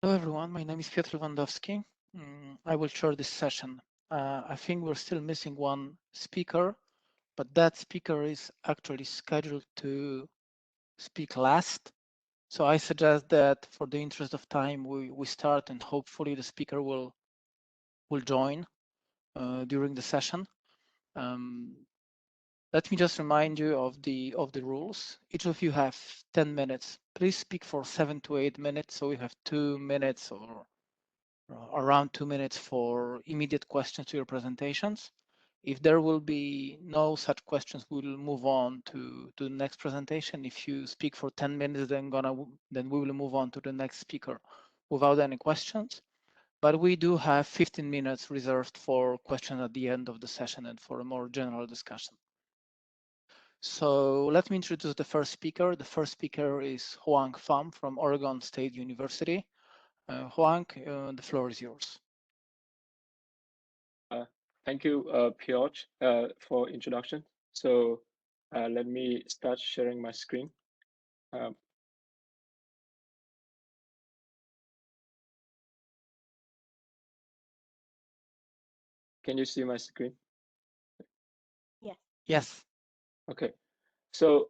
Hello everyone, my name is Piotr Lewandowski. I will chair this session. I think we're still missing one speaker, but that speaker is actually scheduled to speak last. So I suggest that for the interest of time, we start and hopefully the speaker will join during the session. Let me just remind you of the rules. Each of you have 10 minutes. Please speak for 7 to 8 minutes, so we have 2 minutes or around 2 minutes for immediate questions to your presentations. If there will be no such questions, we'll move on to the next presentation. If you speak for 10 minutes, then we will move on to the next speaker without any questions. But we do have 15 minutes reserved for questions at the end of the session and for a more general discussion. So let me introduce the first speaker. The first speaker is Hoang Pham from Oregon State University. Hoang, the floor is yours. Thank you, Piotr, for introduction. So let me start sharing my screen. Can you see my screen? Yes. Yes. Okay. So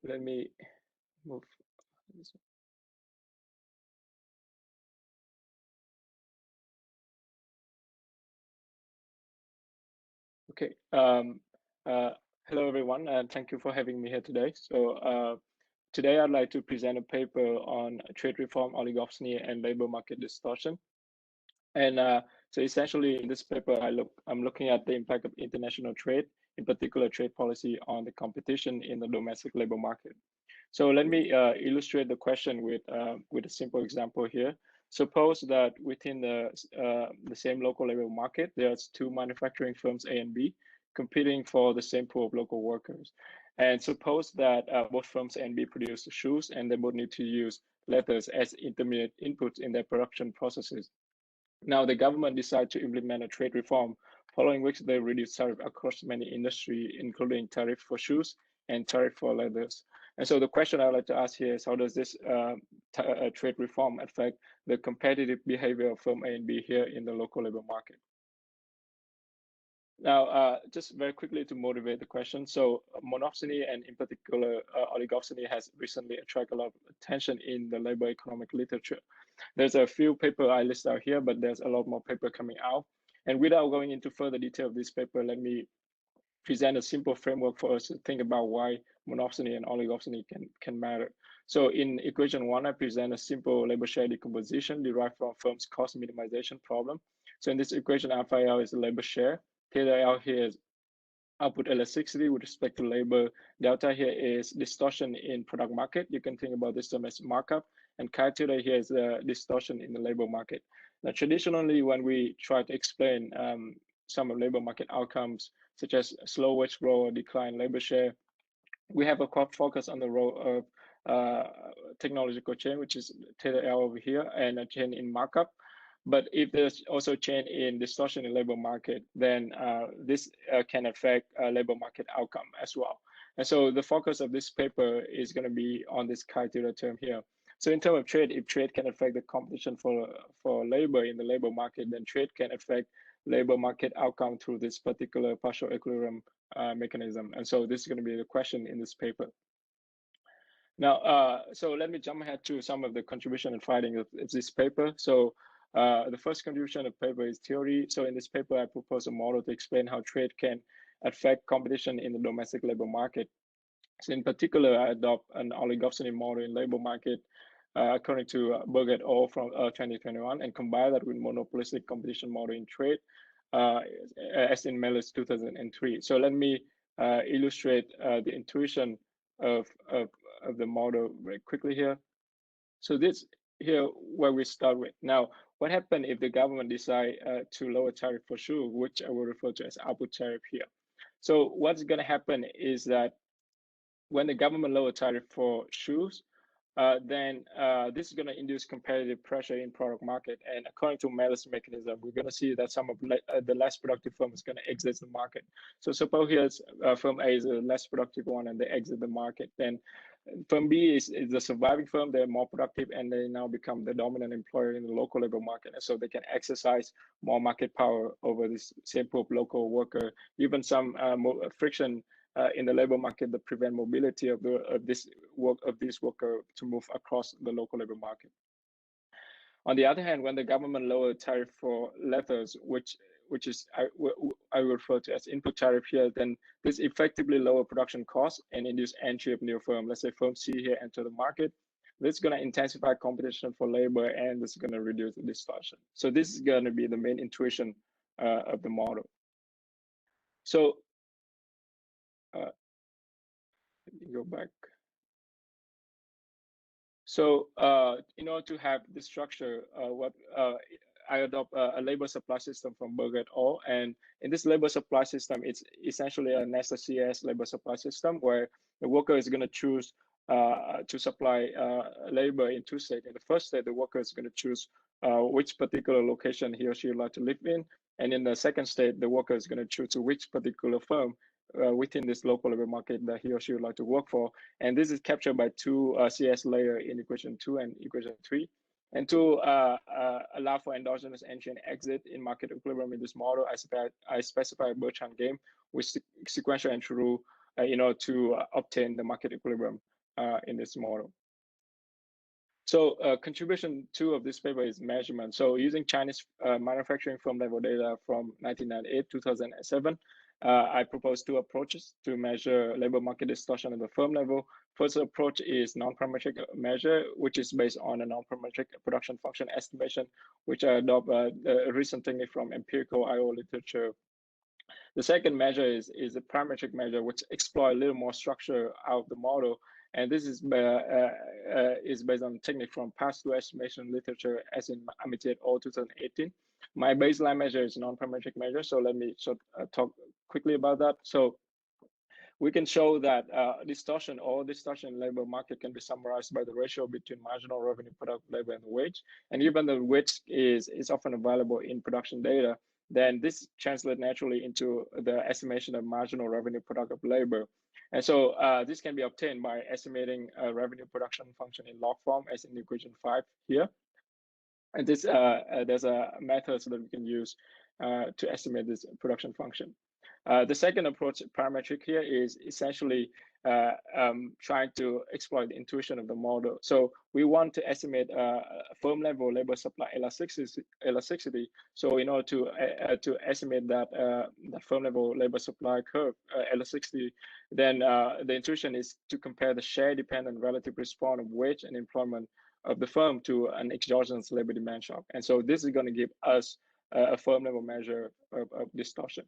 let me move. Okay. Hello, everyone, and thank you for having me here today. So today I'd like to present a paper on trade reform, oligopsony, and labor market distortion. And so essentially in this paper, I'm looking at the impact of international trade, in particular trade policy on the competition in the domestic labor market. So let me illustrate the question with a simple example here. Suppose that within the same local labor market, there's two manufacturing firms A and B competing for the same pool of local workers. And suppose that both firms A and B produce shoes and they both need to use leathers as intermediate inputs in their production processes. Now, the government decided to implement a trade reform, following which they reduced tariff across many industries, including tariff for shoes and tariff for leathers. And so the question I'd like to ask here is, how does this trade reform affect the competitive behavior of firm A and B here in the local labor market? Now, just very quickly to motivate the question. So monopsony and in particular oligopsony has recently attracted a lot of attention in the labor economic literature. There's a few papers I list out here, but there's a lot more paper coming out. And without going into further detail of this paper, let me present a simple framework for us to think about why monopsony and oligopsony can matter. So in equation 1, I present a simple labor share decomposition derived from firm's cost minimization problem. So in this equation, alpha L is the labor share. Theta L here is output elasticity with respect to labor. Delta here is distortion in product market. You can think about this term as markup. And chi theta here is the distortion in the labor market. Now, traditionally, when we try to explain some of labor market outcomes, such as slow wage growth or decline labor share, we have a focus on the role of technological change, which is theta L over here, and a change in markup. But if there's also change in distortion in labor market, then this can affect labor market outcome as well. And so the focus of this paper is going to be on this chi theta term here. So in terms of trade, if trade can affect the competition for labor in the labor market, then trade can affect labor market outcome through this particular partial equilibrium mechanism. And so this is going to be the question in this paper. Now, so let me jump ahead to some of the contribution and finding of this paper. So the first contribution of paper is theory. So in this paper, I propose a model to explain how trade can affect competition in the domestic labor market. So in particular, I adopt an oligopsony model in labor market according to Bilge et al. From 2021 and combine that with monopolistic competition model in trade as in Mellus 2003. So let me illustrate the intuition of the model very quickly here. So this here where we start with. Now, what happened if the government decide to lower tariff for shoe, which I will refer to as output tariff here? So what's going to happen is that when the government lower tariff for shoes, then this is going to induce competitive pressure in product market. And according to Mellus mechanism, we're going to see that some of the less productive firms is going to exit the market. So suppose here's firm A is a less productive one and they exit the market. Then Firm B is the surviving firm. They're more productive and they now become the dominant employer in the local labor market. And so they can exercise more market power over this same pool of local worker, even some friction in the labor market that prevent mobility of this worker to move across the local labor market. On the other hand, when the government lowered tariff for leathers, which is I refer to as input tariff here, then this effectively lower production costs and induce entry of new firm. Let's say firm C here enter the market. This is going to intensify competition for labor and this is going to reduce the distortion. So this is going to be the main intuition of the model. So let me go back. So in order to have this structure, I adopt a labor supply system from Bilge et al. And in this labor supply system, it's essentially a nested CS labor supply system where the worker is going to choose to supply labor in two states. In the first state, the worker is going to choose which particular location he or she would like to live in. And in the second state, the worker is going to choose which particular firm within this local labor market that he or she would like to work for. And this is captured by two CS layer in equation 2 and equation 3. And to allow for endogenous entry and exit in market equilibrium in this model, I specify a Marchand game with sequential entry rule in order to obtain the market equilibrium in this model. So contribution 2 of this paper is measurement. So using Chinese manufacturing firm level data from 1998, 2007, I propose two approaches to measure labor market distortion at the firm level. First approach is non-parametric measure, which is based on a non-parametric production function estimation, which I adopt a recent technique from empirical IO literature. The second measure is a parametric measure, which exploits a little more structure out of the model. And this is based on technique from pass-through estimation literature, as in Amity et al. 2018. My baseline measure is non-parametric measure, so let me talk quickly about that. So we can show that distortion in labor market can be summarized by the ratio between marginal revenue product labor and the wage. And even the wage is often available in production data, then this translates naturally into the estimation of marginal revenue product of labor. And so this can be obtained by estimating a revenue production function in log form, as in equation 5 here. And this there's a method that we can use to estimate this production function. The second approach, parametric here, is essentially trying to exploit the intuition of the model. So we want to estimate firm level labor supply elasticity. So in order to estimate that the firm level labor supply curve elasticity, then the intuition is to compare the share dependent relative response of wage and employment of the firm to an exogenous labor demand shock. And so this is going to give us a firm level measure of distortion.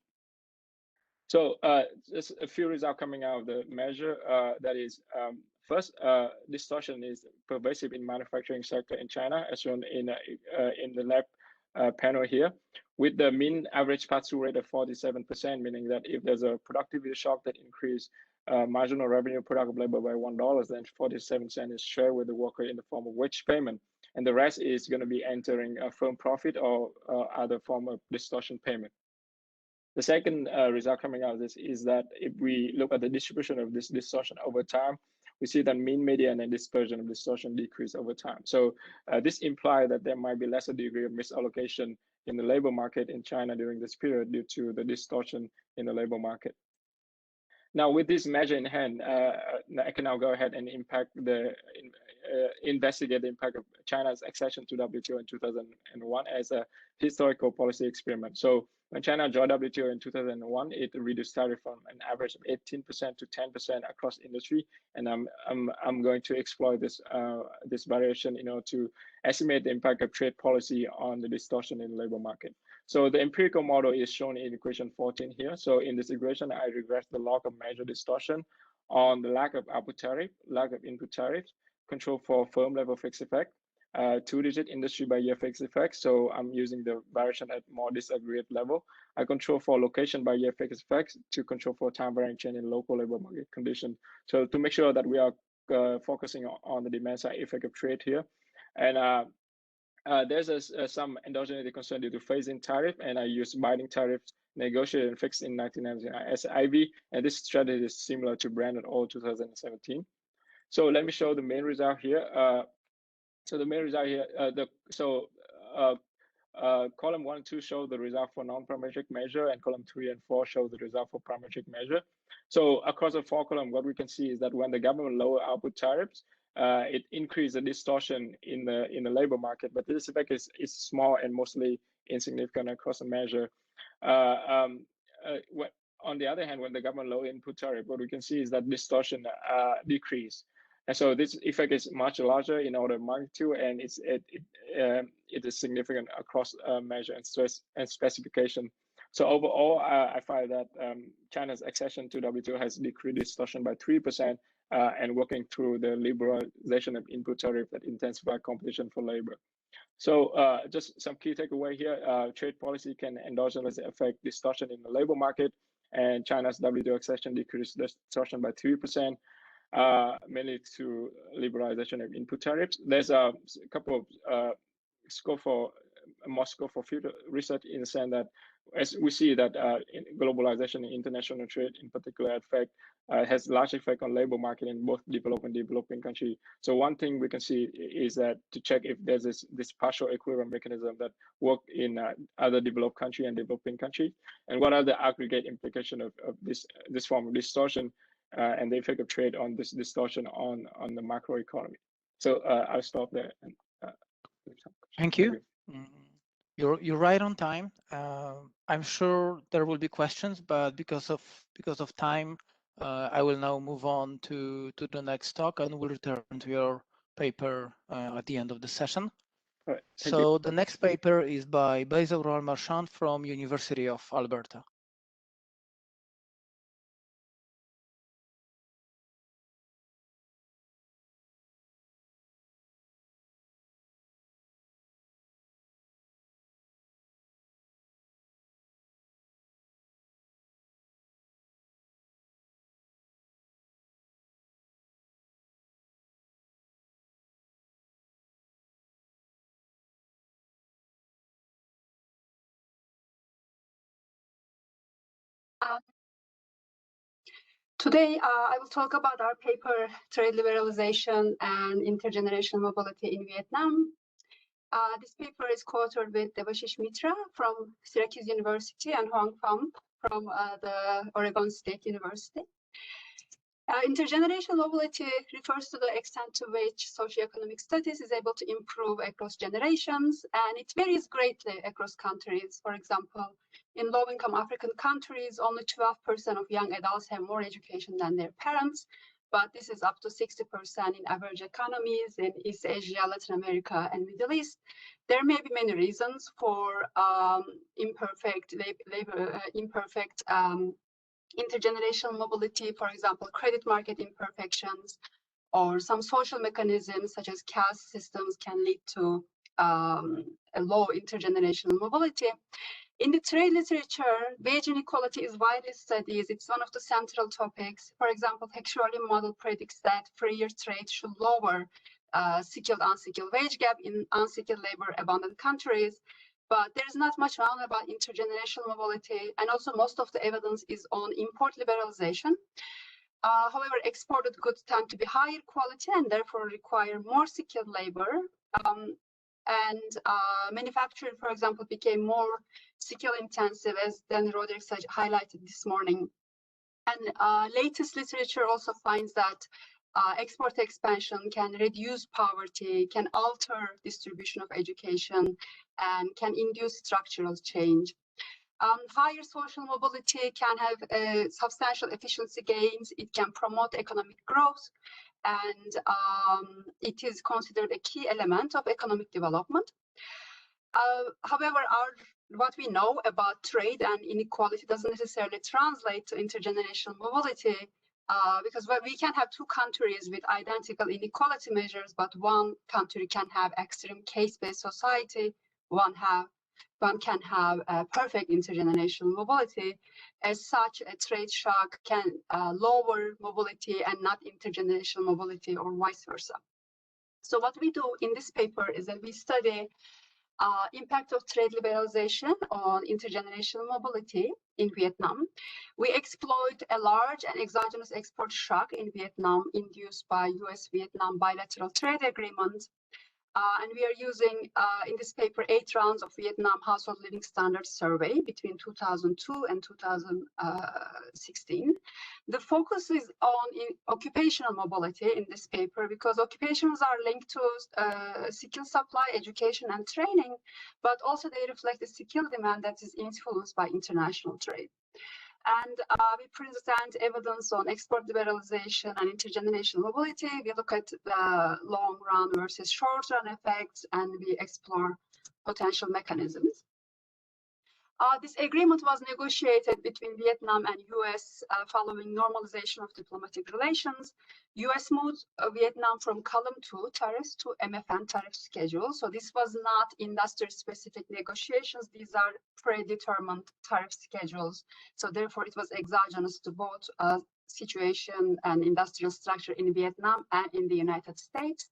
So just a few results coming out of the measure. That is, first, distortion is pervasive in manufacturing sector in China, as shown in the lab panel here, with the mean average pass-through rate of 47%, meaning that if there's a productivity shock that increase marginal revenue product of labor by $1, then 47 cents is shared with the worker in the form of wage payment, and the rest is going to be entering a firm profit or other form of distortion payment. The second result coming out of this is that if we look at the distribution of this distortion over time, we see that mean, median, and dispersion of distortion decrease over time. So this implies that there might be lesser degree of misallocation in the labor market in China during this period due to the distortion in the labor market. Now, with this measure in hand, I can now go ahead and investigate the impact of China's accession to WTO in 2001 as a historical policy experiment. So when China joined WTO in 2001, it reduced tariff from an average of 18% to 10% across industry. And I'm going to explore this this variation in order to estimate the impact of trade policy on the distortion in the labor market. So the empirical model is shown in equation 14 here. So in this equation, I regress the log of measure distortion on the lack of output tariff, lack of input tariff, control for firm level fixed effect, 2-digit industry by year fixed effect. So I'm using the variation at more disaggregate level. I control for location by year fixed effects to control for time varying change in local labor market condition. So to make sure that we are focusing on the demand side effect of trade here. And there's some endogeneity concern due to phase-in tariff, and I use binding tariffs negotiated and fixed in 1999 as IV, and this strategy is similar to Brand et al. 2017. So let me show the main result here. So the main result here, column 1 and 2 show the result for non-parametric measure, and column 3 and 4 show the result for parametric measure. So across the 4 column, what we can see is that when the government lower output tariffs, it increased the distortion in the labor market, but this effect is small and mostly insignificant across the measure. On the other hand, when the government lower input tariff, what we can see is that distortion decrease. And so this effect is much larger in order of magnitude, and it is significant across measure and stress and specification. So overall, I find that China's accession to WTO has decreased distortion by 3%, and working through the liberalization of input tariff that intensify competition for labor. So just some key takeaway here: trade policy can endogenously affect distortion in the labor market, and China's WTO accession decreased distortion by 3%. Mainly through liberalization of input tariffs. There's a couple of more scope for future research, in the sense that, as we see that in globalization and international trade in particular effect has large effect on labor market in both developed and developing countries. So one thing we can see is that to check if there's this partial equivalent mechanism that work in other developed country and developing countries, and what are the aggregate implication of this form of distortion and the effect of trade on this distortion on the macroeconomy. So I'll stop there. And, thank you. You're right on time. I'm sure there will be questions, but because of time, I will now move on to the next talk, and we'll return to your paper at the end of the session. Right, so the next paper is by Beyza, Ural, Marchand from University of Alberta. Today, I will talk about our paper, Trade Liberalization and Intergenerational Mobility in Vietnam. This paper is co-authored with Devashish Mitra from Syracuse University and Hoang Pham from the Oregon State University. Intergenerational mobility refers to the extent to which socioeconomic status is able to improve across generations, and it varies greatly across countries. For example, in low-income African countries, only 12% of young adults have more education than their parents, but this is up to 60% in average economies in East Asia, Latin America, and Middle East. There may be many reasons for imperfect intergenerational mobility, for example, credit market imperfections, or some social mechanisms such as caste systems can lead to a low intergenerational mobility. In the trade literature, wage inequality is widely studied. It's one of the central topics. For example, Hexually model predicts that freer trade should lower skilled-unskilled wage gap in unskilled labor abundant countries. But there is not much known about intergenerational mobility, and also most of the evidence is on import liberalization. However, exported goods tend to be higher quality and therefore require more skilled labor. Manufacturing, for example, became more skill intensive, as Dan Roderick highlighted this morning. And latest literature also finds that export expansion can reduce poverty, can alter distribution of education, and can induce structural change. Higher social mobility can have substantial efficiency gains. It can promote economic growth, and it is considered a key element of economic development. However, what we know about trade and inequality doesn't necessarily translate to intergenerational mobility, because we can have two countries with identical inequality measures, but one country can have extreme case-based society, one can have perfect intergenerational mobility. As such, a trade shock can lower mobility and not intergenerational mobility, or vice versa. So what we do in this paper is that we study impact of trade liberalization on intergenerational mobility in Vietnam. We exploit a large and exogenous export shock in Vietnam induced by US-Vietnam bilateral trade agreement. And we are using, in this paper, 8 rounds of Vietnam Household Living Standards Survey between 2002 and 2016. The focus is on occupational mobility in this paper because occupations are linked to skill supply, education, and training, but also they reflect the skill demand that is influenced by international trade. And we present evidence on export liberalization and intergenerational mobility. We look at the long run versus short run effects, and we explore potential mechanisms. This agreement was negotiated between Vietnam and US following normalization of diplomatic relations. US moved Vietnam from column 2 tariffs to MFN tariff schedule. So this was not industry-specific negotiations. These are predetermined tariff schedules. So therefore, it was exogenous to both situation and industrial structure in Vietnam and in the United States.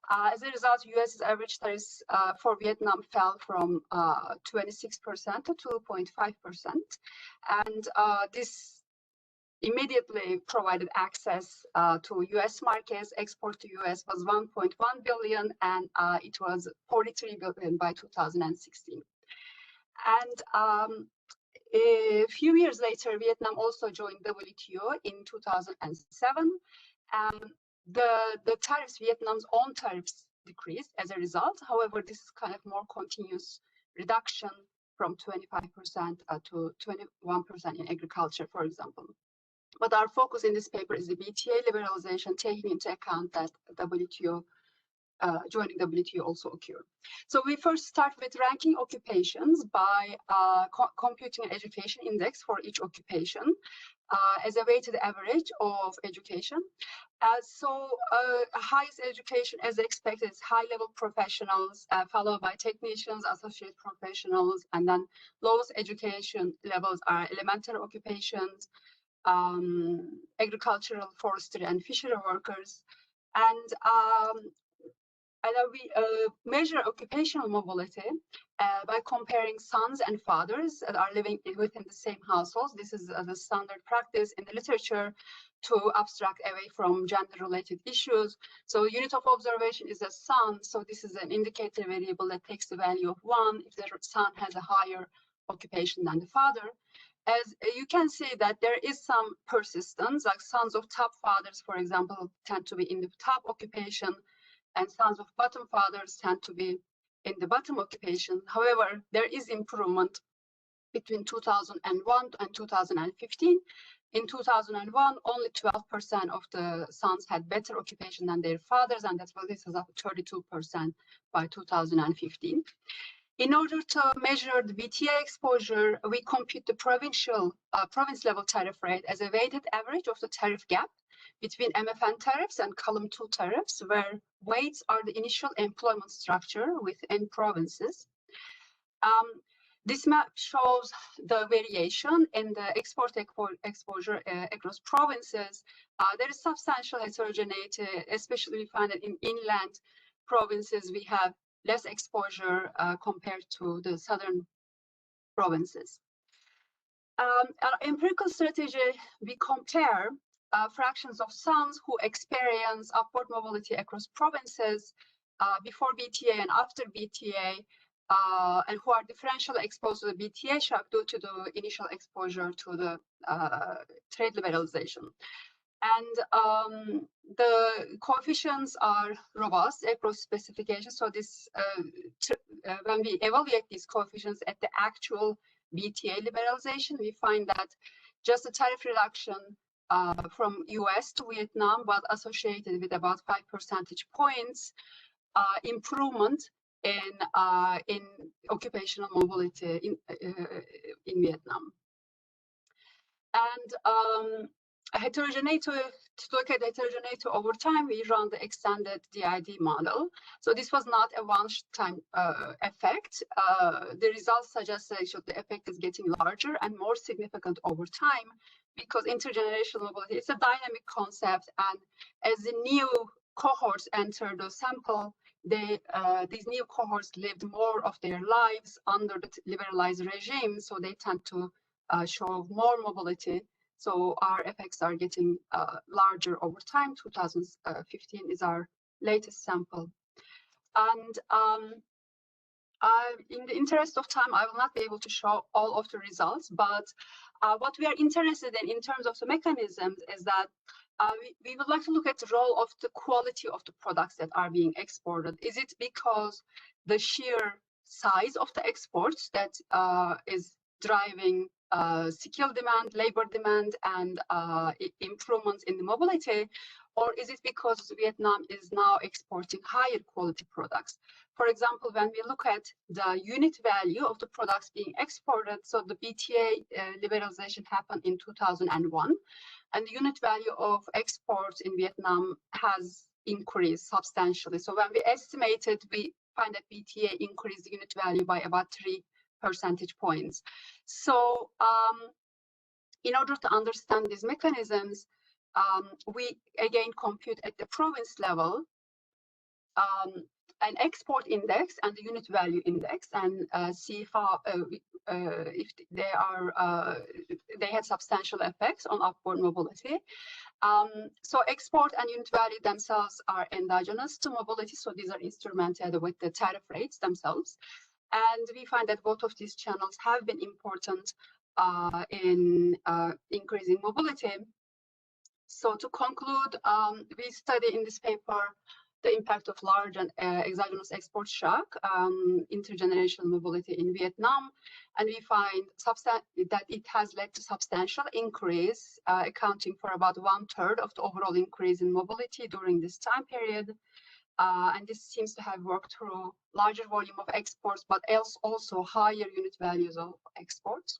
As a result, US's average tariffs for Vietnam fell from 26% to 2.5%. And this immediately provided access to US markets. Export to US was 1.1 billion, and it was 43 billion by 2016. And a few years later, Vietnam also joined WTO in 2007. The tariffs, Vietnam's own tariffs decreased as a result. However, this is kind of more continuous reduction from 25% to 21% in agriculture, for example. But our focus in this paper is the BTA liberalization, taking into account that WTO, joining WTO also occurred. So we first start with ranking occupations by computing an education index for each occupation as a weighted average of education. Highest education, as expected, is high-level professionals, followed by technicians, associate professionals, and then lowest education levels are elementary occupations, agricultural, forestry, and fishery workers. And we measure occupational mobility by comparing sons and fathers that are living within the same households. This is the standard practice in the literature to abstract away from gender-related issues. So unit of observation is a son. So this is an indicator variable that takes the value of 1 if the son has a higher occupation than the father. As you can see that there is some persistence, like sons of top fathers, for example, tend to be in the top occupation, and sons of bottom fathers tend to be in the bottom occupation. However, there is improvement between 2001 and 2015. In 2001, only 12% of the sons had better occupation than their fathers, and that's why this is up 32% by 2015. In order to measure the BTA exposure, we compute the province-level tariff rate as a weighted average of the tariff gap between MFN tariffs and column 2 tariffs, where weights are the initial employment structure within provinces. This map shows the variation in the export exposure across provinces. There is substantial heterogeneity, especially we find that in inland provinces we have less exposure compared to the southern provinces. Our empirical strategy, we compare fractions of sons who experience upward mobility across provinces before BTA and after BTA, and who are differentially exposed to the BTA shock due to the initial exposure to the trade liberalization. And the coefficients are robust across specifications. So this, when we evaluate these coefficients at the actual BTA liberalization, we find that just the tariff reduction from US to Vietnam was associated with about 5 percentage points improvement in occupational mobility in Vietnam. And heterogeneity, to look at heterogeneity over time, we run the extended DID model. So this was not a one-time effect. The results suggest that the effect is getting larger and more significant over time, because intergenerational mobility is a dynamic concept, and as the new cohorts enter the sample, these new cohorts lived more of their lives under the liberalized regime, so they tend to show more mobility. So our effects are getting larger over time. 2015 is our latest sample. And in the interest of time, I will not be able to show all of the results, but what we are interested in terms of the mechanisms is that we would like to look at the role of the quality of the products that are being exported. Is it because the sheer size of the exports that is driving skill demand, labor demand, and improvements in the mobility? Or is it because Vietnam is now exporting higher quality products? For example, when we look at the unit value of the products being exported, so the BTA liberalization happened in 2001, and the unit value of exports in Vietnam has increased substantially. So when we estimated, we find that BTA increased the unit value by about 3 percentage points. So in order to understand these mechanisms, we again compute at the province level an export index and the unit value index, and see how if they had substantial effects on upward mobility. So export and unit value themselves are endogenous to mobility, so these are instrumented with the tariff rates themselves. And we find that both of these channels have been important in increasing mobility. So to conclude, we study in this paper the impact of large and exogenous export shock, intergenerational mobility in Vietnam, and we find that it has led to substantial increase, accounting for about 1/3 of the overall increase in mobility during this time period. And this seems to have worked through larger volume of exports, but also higher unit values of exports.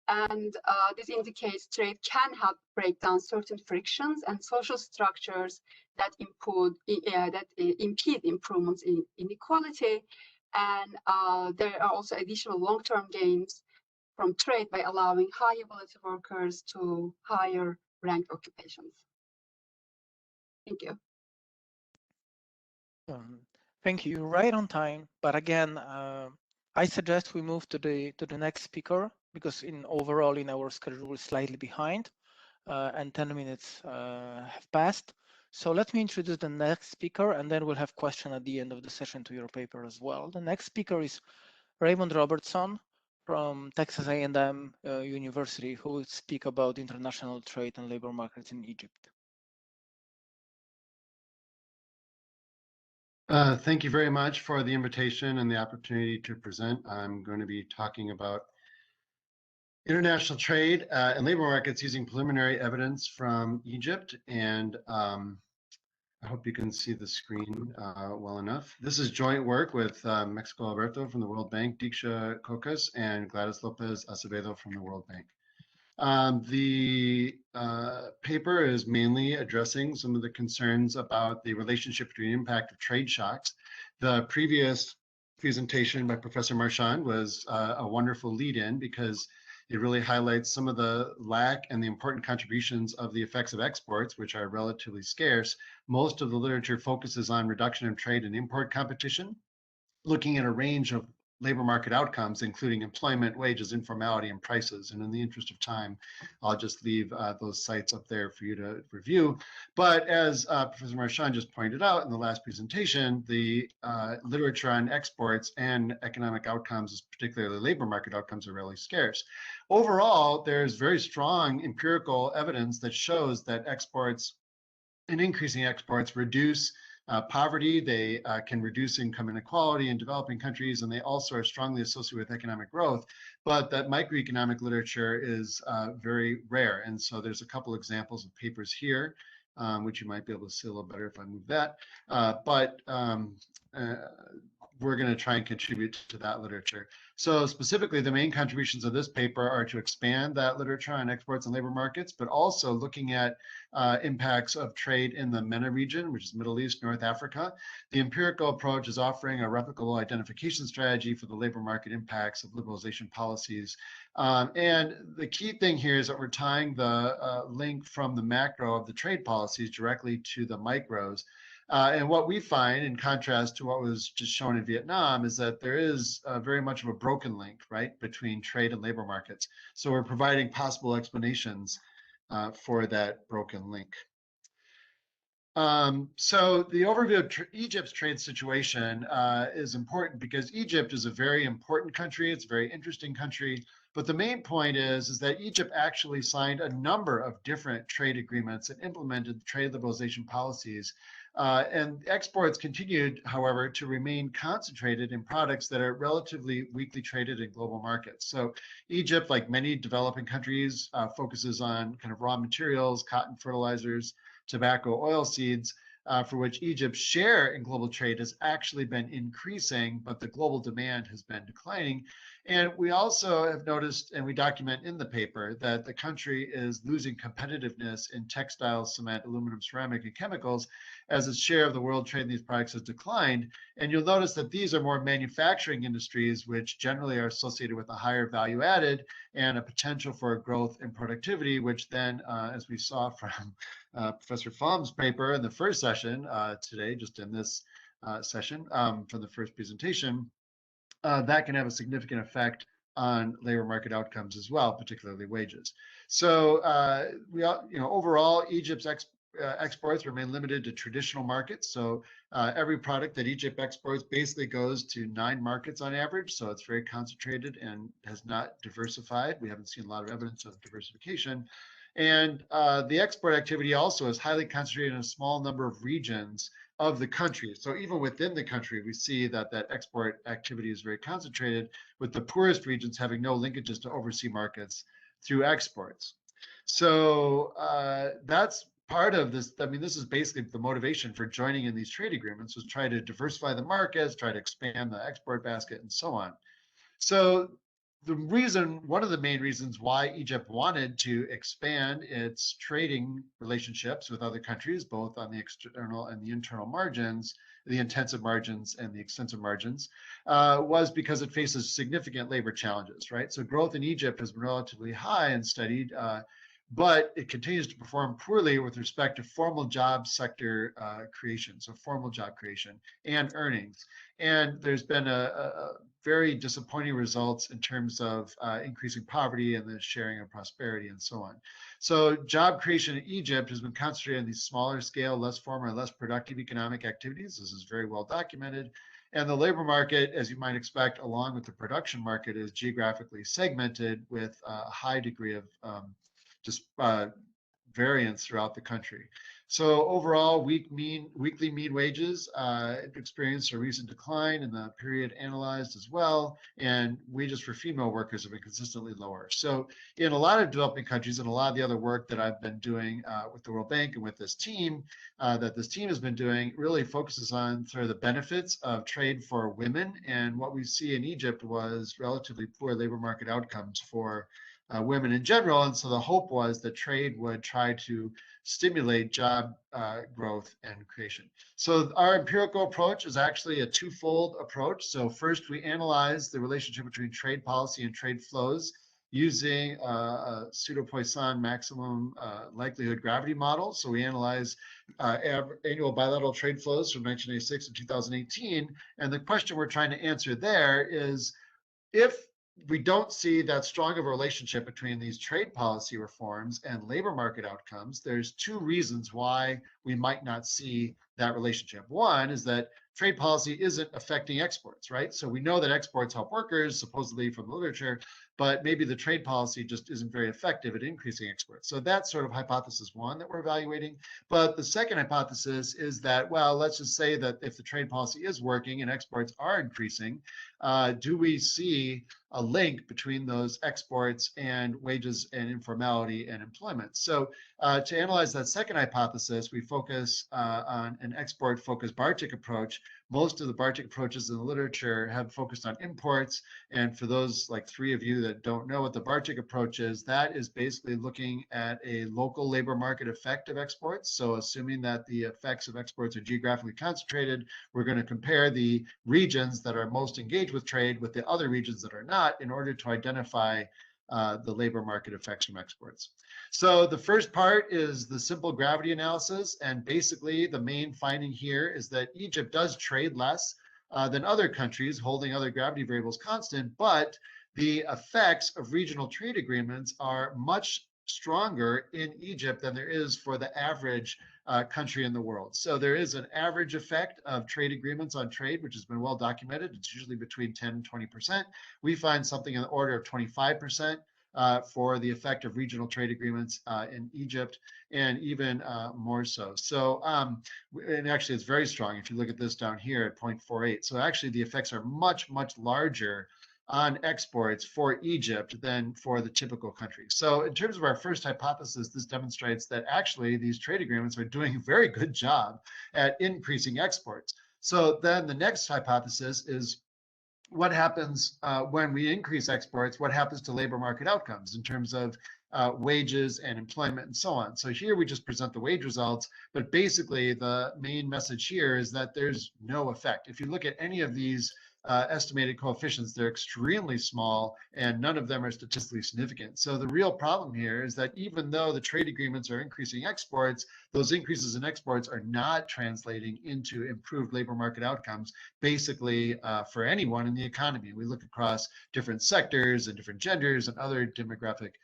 And this indicates trade can help break down certain frictions and social structures that impede improvements in inequality. And there are also additional long-term gains from trade by allowing high ability workers to higher ranked occupations. Thank you. Thank you. You're right on time, but again, I suggest we move to the next speaker, because overall in our schedule we're slightly behind, and 10 minutes have passed. So let me introduce the next speaker, and then we'll have question at the end of the session to your paper as well. The next speaker is Raymond Robertson from Texas A&M University, who will speak about international trade and labor markets in Egypt. Thank you very much for the invitation and the opportunity to present. I'm going to be talking about international trade and labor markets using preliminary evidence from Egypt. And I hope you can see the screen well enough. This is joint work with Mexico Alberto from the World Bank, Diksha Cocas, and Gladys Lopez Acevedo from the World Bank. The paper is mainly addressing some of the concerns about the relationship between impact of trade shocks. The previous presentation by Professor Marchand was a wonderful lead-in, because it really highlights some of the lack and the important contributions of the effects of exports, which are relatively scarce. Most of the literature focuses on reduction of trade and import competition, looking at a range of labor market outcomes, including employment, wages, informality, and prices. And in the interest of time, I'll just leave those sites up there for you to review. But as Professor Marchand just pointed out in the last presentation, the literature on exports and economic outcomes, particularly labor market outcomes, are really scarce. Overall, there's very strong empirical evidence that shows that exports and increasing exports reduce poverty. They can reduce income inequality in developing countries, and they also are strongly associated with economic growth. But that microeconomic literature is very rare. And so there's a couple examples of papers here, which you might be able to see a little better if I move that. We're going to try and contribute to that literature. So specifically, the main contributions of this paper are to expand that literature on exports and labor markets, but also looking at impacts of trade in the MENA region, which is Middle East, North Africa. The empirical approach is offering a replicable identification strategy for the labor market impacts of liberalization policies. And the key thing here is that we're tying the link from the macro of the trade policies directly to the micros. And what we find, in contrast to what was just shown in Vietnam, is that there is very much of a broken link, right, between trade and labor markets. So we're providing possible explanations for that broken link. So the overview of Egypt's trade situation is important because Egypt is a very important country. It's a very interesting country. But the main point is that Egypt actually signed a number of different trade agreements and implemented trade liberalization policies. And exports continued, however, to remain concentrated in products that are relatively weakly traded in global markets. So Egypt, like many developing countries, focuses on kind of raw materials, cotton, fertilizers, tobacco, oil seeds, for which Egypt's share in global trade has actually been increasing, but the global demand has been declining. And we also have noticed, and we document in the paper, that the country is losing competitiveness in textiles, cement, aluminum, ceramic, and chemicals as its share of the world trade in these products has declined. And you'll notice that these are more manufacturing industries, which generally are associated with a higher value added and a potential for growth and productivity, which then, as we saw from Professor Pham's paper in the first session today, just in this session for the first presentation, that can have a significant effect on labor market outcomes as well, particularly wages. So overall, Egypt's exports remain limited to traditional markets. So every product that Egypt exports basically goes to 9 markets on average. So it's very concentrated and has not diversified. We haven't seen a lot of evidence of diversification. And the export activity also is highly concentrated in a small number of regions of the country. So even within the country, we see that that export activity is very concentrated, with the poorest regions having no linkages to overseas markets through exports. So that's part of this. I mean, this is basically the motivation for joining in these trade agreements, was try to diversify the markets, try to expand the export basket, and so on. So one of the main reasons why Egypt wanted to expand its trading relationships with other countries, both on the external and the internal margins, the intensive margins and the extensive margins, was because it faces significant labor challenges, right? So growth in Egypt has been relatively high and steadied, but it continues to perform poorly with respect to formal job sector creation, so formal job creation and earnings. And there's been a very disappointing results in terms of increasing poverty and the sharing of prosperity and so on. So job creation in Egypt has been concentrated on these smaller scale, less formal, less productive economic activities. This is very well documented. And the labor market, as you might expect, along with the production market, is geographically segmented with a high degree of variance throughout the country. So overall, weekly mean wages experienced a recent decline in the period analyzed as well, and wages for female workers have been consistently lower. So in a lot of developing countries, and a lot of the other work that I've been doing with the World Bank and with this team, that this team has been doing, really focuses on sort of the benefits of trade for women. And what we see in Egypt was relatively poor labor market outcomes for women in general. And so the hope was that trade would try to stimulate job growth and creation. So our empirical approach is actually a twofold approach. So first, we analyze the relationship between trade policy and trade flows using a pseudo-Poisson maximum likelihood gravity model. So we analyze annual bilateral trade flows from 1986 to 2018. And the question we're trying to answer there is, if we don't see that strong of a relationship between these trade policy reforms and labor market outcomes, there's 2 reasons why we might not see that relationship. One is that trade policy isn't affecting exports, right? So we know that exports help workers, supposedly from the literature, but maybe the trade policy just isn't very effective at increasing exports. So that's sort of hypothesis 1 that we're evaluating. But the second hypothesis is that, well, let's just say that if the trade policy is working and exports are increasing, do we see a link between those exports and wages and informality and employment? So to analyze that second hypothesis, we focus on an export-focused Bartik approach. Most of the Bartik approaches in the literature have focused on imports. And for those like 3 of you that don't know what the Bartik approach is, that is basically looking at a local labor market effect of exports. So assuming that the effects of exports are geographically concentrated, we're going to compare the regions that are most engaged with trade with the other regions that are not, in order to identify the labor market effects from exports. So the first part is the simple gravity analysis. And basically the main finding here is that Egypt does trade less than other countries, holding other gravity variables constant, but the effects of regional trade agreements are much stronger in Egypt than there is for the average country in the world. So there is an average effect of trade agreements on trade, which has been well documented. It's usually between 10 and 20%. We find something in the order of 25% for the effect of regional trade agreements in Egypt, and even more so. So, and actually it's very strong if you look at this down here at 0.48. So actually the effects are much, much larger on exports for Egypt than for the typical country. So in terms of our first hypothesis, this demonstrates that actually these trade agreements are doing a very good job at increasing exports. So then the next hypothesis is, what happens when we increase exports? What happens to labor market outcomes in terms of wages and employment and so on? So here we just present the wage results, but basically the main message here is that there's no effect. If you look at any of these estimated coefficients, they're extremely small and none of them are statistically significant. So the real problem here is that even though the trade agreements are increasing exports, those increases in exports are not translating into improved labor market outcomes, basically for anyone in the economy. We look across different sectors and different genders and other demographic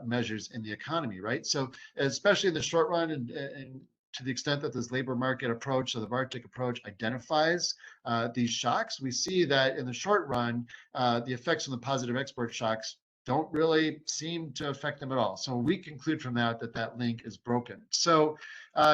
measures in the economy, right? So especially in the short run, and to the extent that this labor market approach, so the Vartic approach, identifies these shocks, we see that in the short run, the effects of the positive export shocks don't really seem to affect them at all. So we conclude from that that that link is broken. So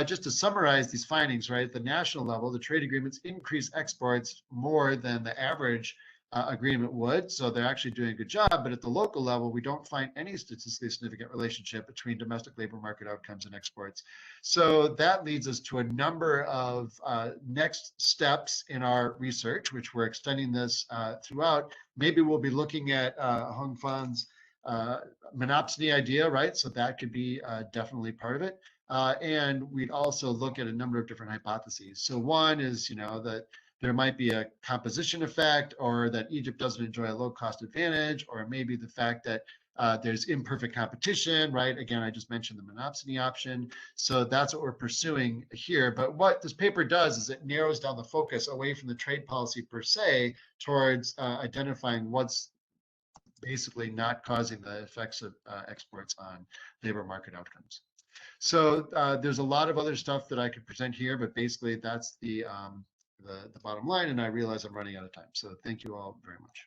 just to summarize these findings, right, at the national level, the trade agreements increase exports more than the average agreement would. So they're actually doing a good job. But at the local level, we don't find any statistically significant relationship between domestic labor market outcomes and exports. So that leads us to a number of next steps in our research, which we're extending this throughout. Maybe we'll be looking at Hoang Pham's monopsony idea, right? So that could be definitely part of it. And we'd also look at a number of different hypotheses. So one is, you know, that there might be a composition effect, or that Egypt doesn't enjoy a low cost advantage, or maybe the fact that there's imperfect competition, right? Again, I just mentioned the monopsony option. So that's what we're pursuing here. But what this paper does is it narrows down the focus away from the trade policy per se towards identifying what's basically not causing the effects of exports on labor market outcomes. So there's a lot of other stuff that I could present here, but basically that's the bottom line, and I realize I'm running out of time. So thank you all very much.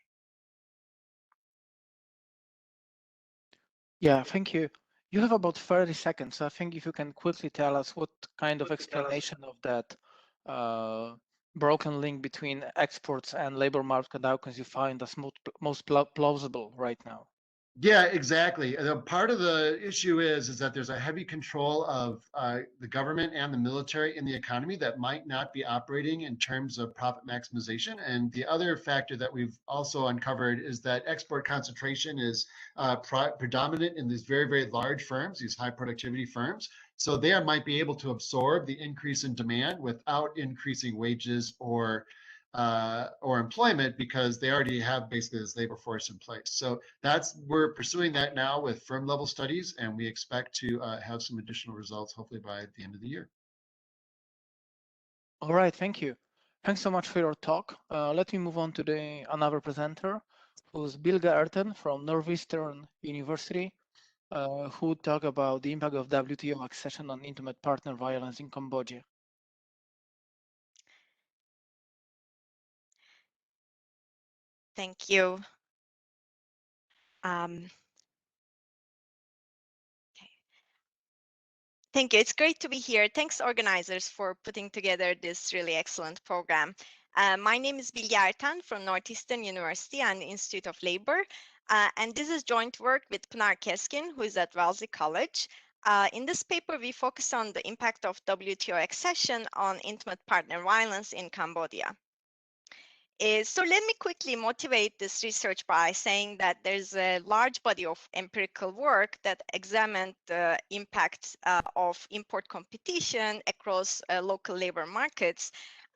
Yeah, thank you. You have about 30 seconds. So I think if you can quickly tell us what kind of explanation of that broken link between exports and labor market outcomes you find as most plausible right now. Yeah, exactly. Part of the issue is that there's a heavy control of the government and the military in the economy that might not be operating in terms of profit maximization. And the other factor that we've also uncovered is that export concentration is predominant in these very, very large firms, these high productivity firms. So they might be able to absorb the increase in demand without increasing wages or employment, because they already have basically this labor force in place. So we're pursuing that now with firm level studies, and we expect to have some additional results hopefully by the end of the year. All right, thank you. Thanks so much for your talk. Let me move on to another presenter, who's Bilge Erten from Northeastern University, who will talk about the impact of WTO accession on intimate partner violence in Cambodia. Thank you. Thank you. It's great to be here. Thanks, organizers, for putting together this really excellent program. My name is Bilge Erten from Northeastern University and Institute of Labor. And this is joint work with Pınar Keskin, who is at Wellesley College. In this paper, we focus on the impact of WTO accession on intimate partner violence in Cambodia. So let me quickly motivate this research by saying that there's a large body of empirical work that examined the impact of import competition across local labor markets.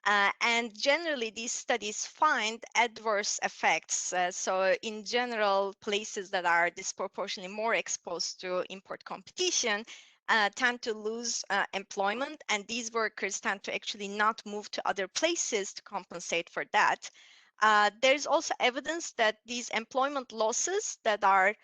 And generally, these studies find adverse effects. So in general, places that are disproportionately more exposed to import competition tend to lose employment, and these workers tend to actually not move to other places to compensate for that. There's also evidence that these employment losses that are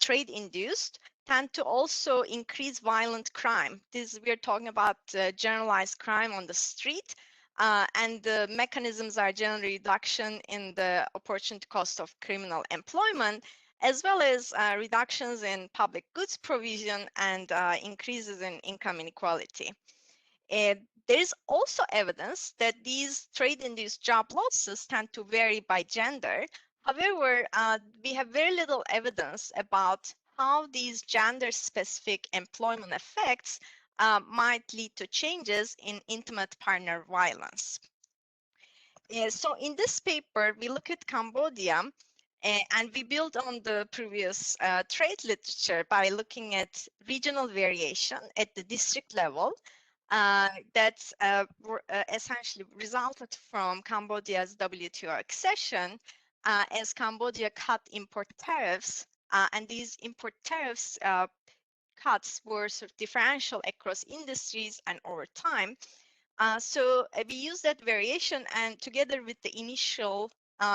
trade-induced tend to also increase violent crime. We're talking about generalized crime on the street, and the mechanisms are generally reduction in the opportunity cost of criminal employment, as well as reductions in public goods provision and increases in income inequality. There's also evidence that these trade-induced job losses tend to vary by gender. However, we have very little evidence about how these gender-specific employment effects might lead to changes in intimate partner violence. So in this paper, we look at Cambodia, and we build on the previous trade literature by looking at regional variation at the district level that essentially resulted from Cambodia's WTO accession as Cambodia cut import tariffs, and these import tariffs cuts were sort of differential across industries and over time. So we use that variation, and together with the initial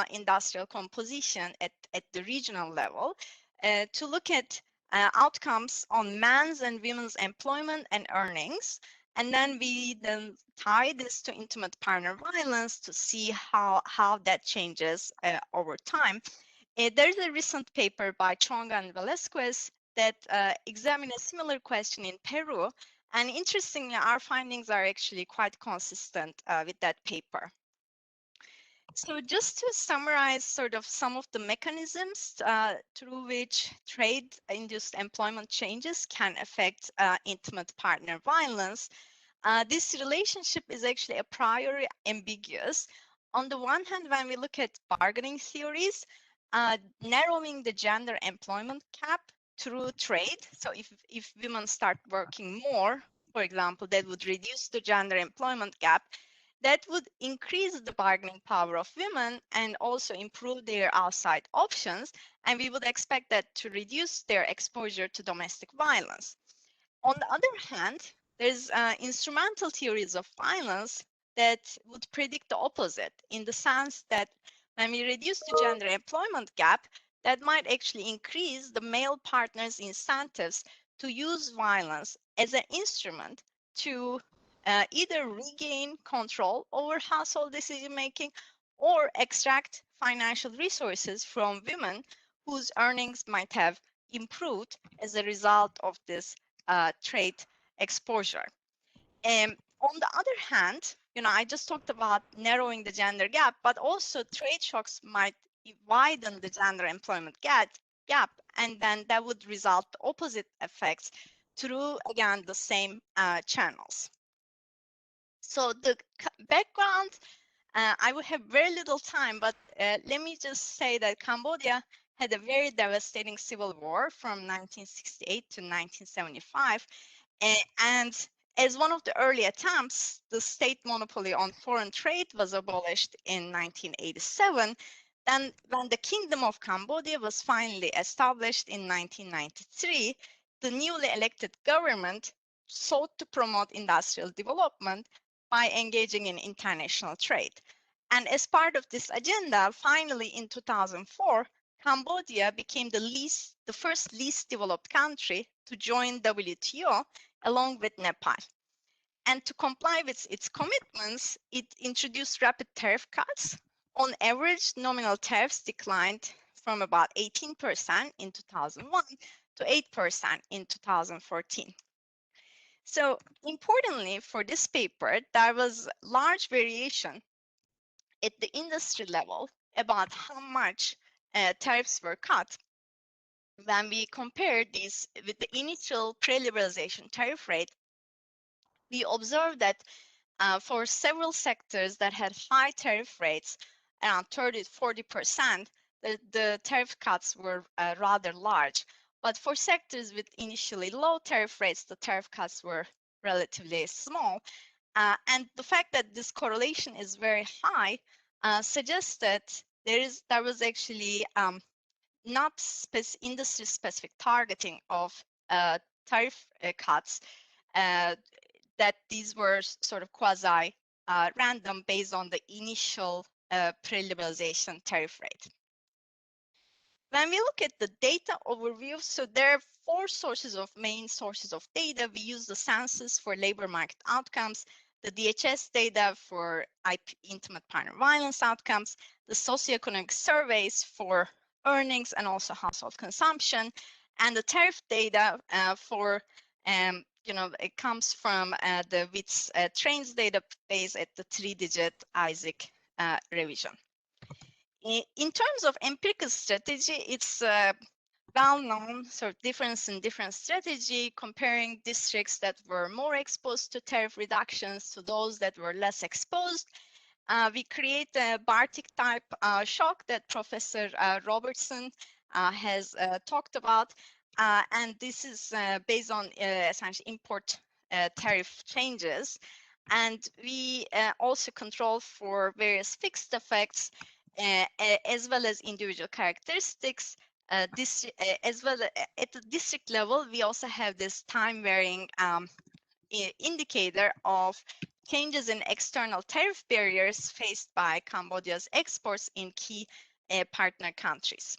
industrial composition at the regional level to look at outcomes on men's and women's employment and earnings. And then we tie this to intimate partner violence to see how that changes over time. There's a recent paper by Chong and Velasquez that examined a similar question in Peru. And interestingly, our findings are actually quite consistent with that paper. So just to summarize sort of some of the mechanisms through which trade-induced employment changes can affect intimate partner violence, this relationship is actually a priori ambiguous. On the one hand, when we look at bargaining theories, narrowing the gender employment gap through trade. So if women start working more, for example, that would reduce the gender employment gap. That would increase the bargaining power of women and also improve their outside options. And we would expect that to reduce their exposure to domestic violence. On the other hand, there's instrumental theories of violence that would predict the opposite, in the sense that when we reduce the gender employment gap, that might actually increase the male partner's incentives to use violence as an instrument to either regain control over household decision making or extract financial resources from women whose earnings might have improved as a result of this trade exposure. On the other hand, I just talked about narrowing the gender gap, but also trade shocks might widen the gender employment gap, and then that would result in opposite effects through, again, the same channels. So the background, I will have very little time, but let me just say that Cambodia had a very devastating civil war from 1968 to 1975. And as one of the early attempts, the state monopoly on foreign trade was abolished in 1987. Then when the Kingdom of Cambodia was finally established in 1993, the newly elected government sought to promote industrial development by engaging in international trade. And as part of this agenda, finally in 2004, Cambodia became the first least developed country to join WTO, along with Nepal. And to comply with its commitments, it introduced rapid tariff cuts. On average, nominal tariffs declined from about 18% in 2001 to 8% in 2014. So importantly for this paper, there was large variation at the industry level about how much tariffs were cut. When we compared these with the initial pre-liberalization tariff rate, we observed that for several sectors that had high tariff rates, around 30 to 40%, the tariff cuts were rather large. But for sectors with initially low tariff rates, the tariff cuts were relatively small. And the fact that this correlation is very high suggests that there was actually not industry-specific targeting of tariff cuts, that these were sort of quasi-random based on the initial pre-liberalization tariff rate. When we look at the data overview, so there are four main sources of data. We use the census for labor market outcomes, the DHS data for intimate partner violence outcomes, the socioeconomic surveys for earnings and also household consumption, and the tariff data for, it comes from the WITS trains database at the 3-digit IZA revision. In terms of empirical strategy, it's well-known sort of difference in different strategy, comparing districts that were more exposed to tariff reductions to those that were less exposed. We create a Bartik type shock that Professor Robertson has talked about, and this is based on essentially import tariff changes. And we also control for various fixed effects as well as individual characteristics. As well at the district level, we also have this time varying indicator of changes in external tariff barriers faced by Cambodia's exports in key partner countries.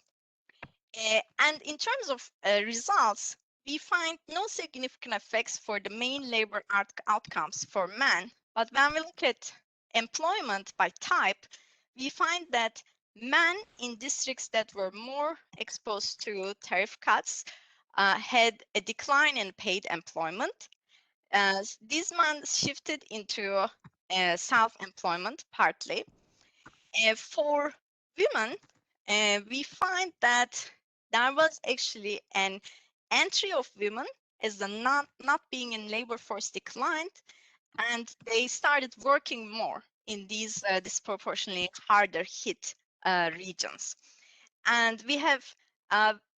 And in terms of results, we find no significant effects for the main labor outcomes for men. But when we look at employment by type, we find that men in districts that were more exposed to tariff cuts had a decline in paid employment. These men shifted into self-employment partly. For women, we find that there was actually an entry of women as the not being in labor force declined, and they started working more in these disproportionately harder hit regions. And we have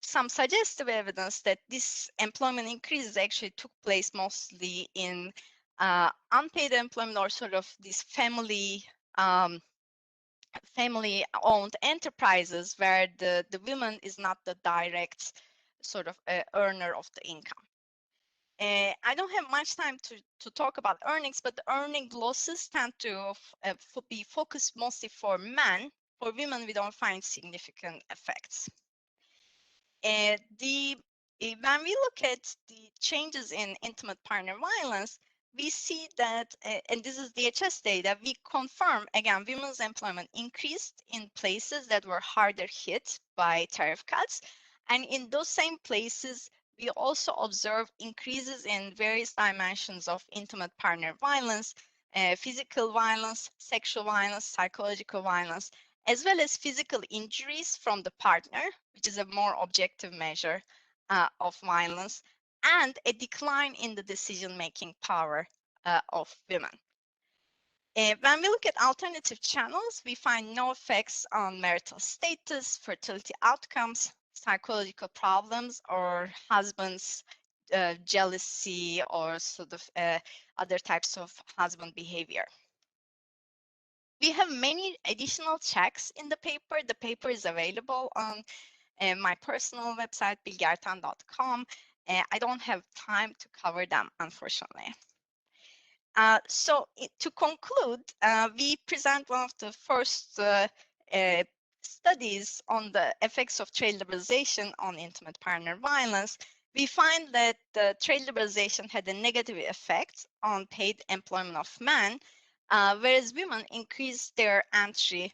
some suggestive evidence that this employment increases actually took place mostly in unpaid employment or sort of these family-owned enterprises where the woman is not the direct sort of earner of the income. I don't have much time to talk about earnings, but the earning losses tend to be focused mostly for men. For women, we don't find significant effects. When we look at the changes in intimate partner violence, we see that, and this is DHS data, we confirm, again, women's employment increased in places that were harder hit by tariff cuts. And in those same places, we also observe increases in various dimensions of intimate partner violence, physical violence, sexual violence, psychological violence, as well as physical injuries from the partner, which is a more objective measure of violence, and a decline in the decision-making power of women. When we look at alternative channels, we find no effects on marital status, fertility outcomes, psychological problems, or husband's jealousy, or sort of other types of husband behavior. We have many additional checks in the paper. The paper is available on my personal website, bilgeerten.com. I don't have time to cover them, unfortunately. So to conclude, we present one of the first studies on the effects of trade liberalization on intimate partner violence. We find that the trade liberalization had a negative effect on paid employment of men, whereas women increased their entry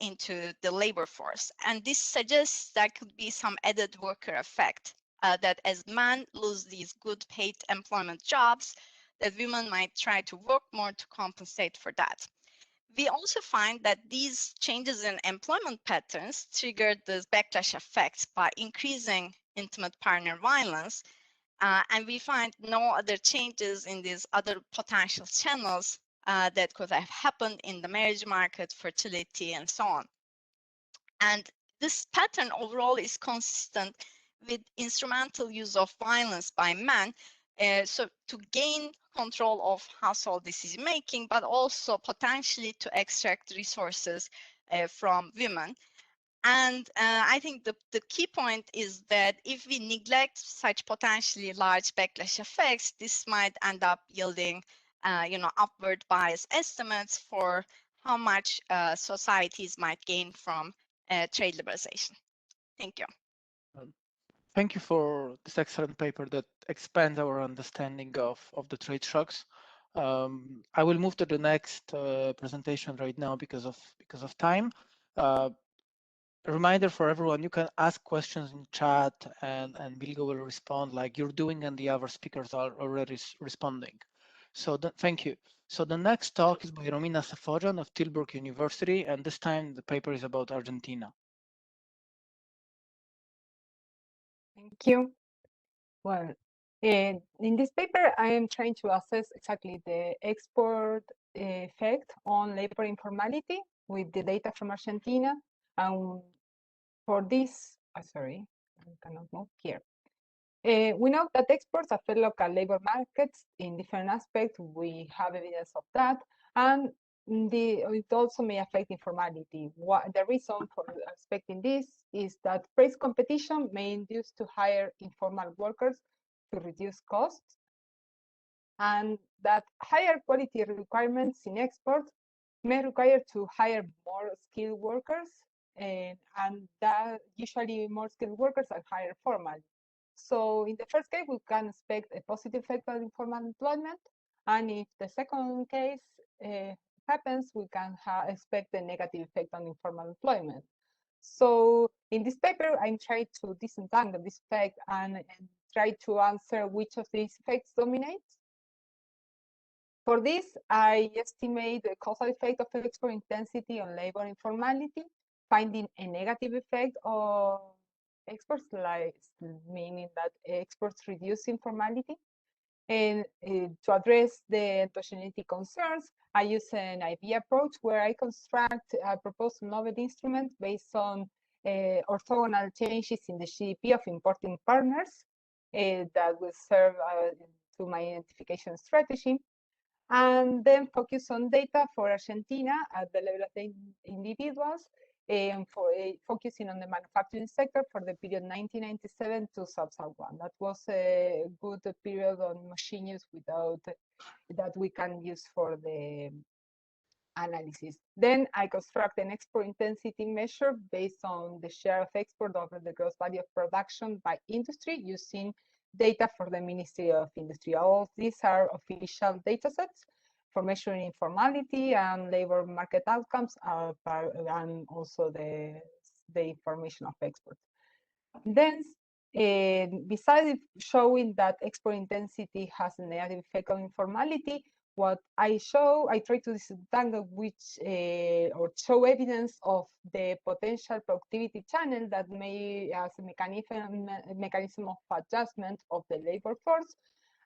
into the labor force. And this suggests there could be some added worker effect, that as men lose these good paid employment jobs, that women might try to work more to compensate for that. We also find that these changes in employment patterns triggered this backlash effect by increasing intimate partner violence. And we find no other changes in these other potential channels that could have happened in the marriage market, fertility, and so on. And this pattern overall is consistent with instrumental use of violence by men, So to gain control of household decision making, but also potentially to extract resources from women. And I think the key point is that if we neglect such potentially large backlash effects, this might end up yielding, upward bias estimates for how much societies might gain from trade liberalization. Thank you. Thank you for this excellent paper that expands our understanding of the trade shocks. I will move to the next presentation right now because of time. A reminder for everyone, you can ask questions in chat and Bilge will respond like you're doing and the other speakers are already responding. So thank you. So the next talk is by Romina Safojan of Tilburg University, and this time the paper is about Argentina. Thank you. Well, in this paper, I am trying to assess exactly the export effect on labor informality with the data from Argentina. And for this, sorry, I cannot move here. We know that exports affect local labor markets in different aspects. We have evidence of that. And it also may affect informality. The reason for expecting this is that price competition may induce to hire informal workers to reduce costs, and that higher quality requirements in exports may require to hire more skilled workers, and that usually more skilled workers are hired formally. So in the first case, we can expect a positive effect on informal employment. And if the second case happens, we can expect a negative effect on informal employment. So in this paper, I'm trying to disentangle this effect and try to answer which of these effects dominates. For this, I estimate the causal effect of export intensity on labor informality, finding a negative effect on exports, like meaning that exports reduce informality. And to address the endogeneity concerns, I use an IB approach where I construct a proposed novel instrument based on orthogonal changes in the GDP of importing partners that will serve to my identification strategy, and then focus on data for Argentina at the level of the individuals, and for focusing on the manufacturing sector for the period 1997 to 2001. That was a good period on machine use without that we can use for the analysis. Then I construct an export intensity measure based on the share of export over the gross value of production by industry using data for the Ministry of Industry. All of these are official data sets for measuring informality and labor market outcomes, and also the information of exports. Then, besides showing that export intensity has a negative effect on informality, what I try to disentangle which or show evidence of the potential productivity channel that may as a mechanism of adjustment of the labor force.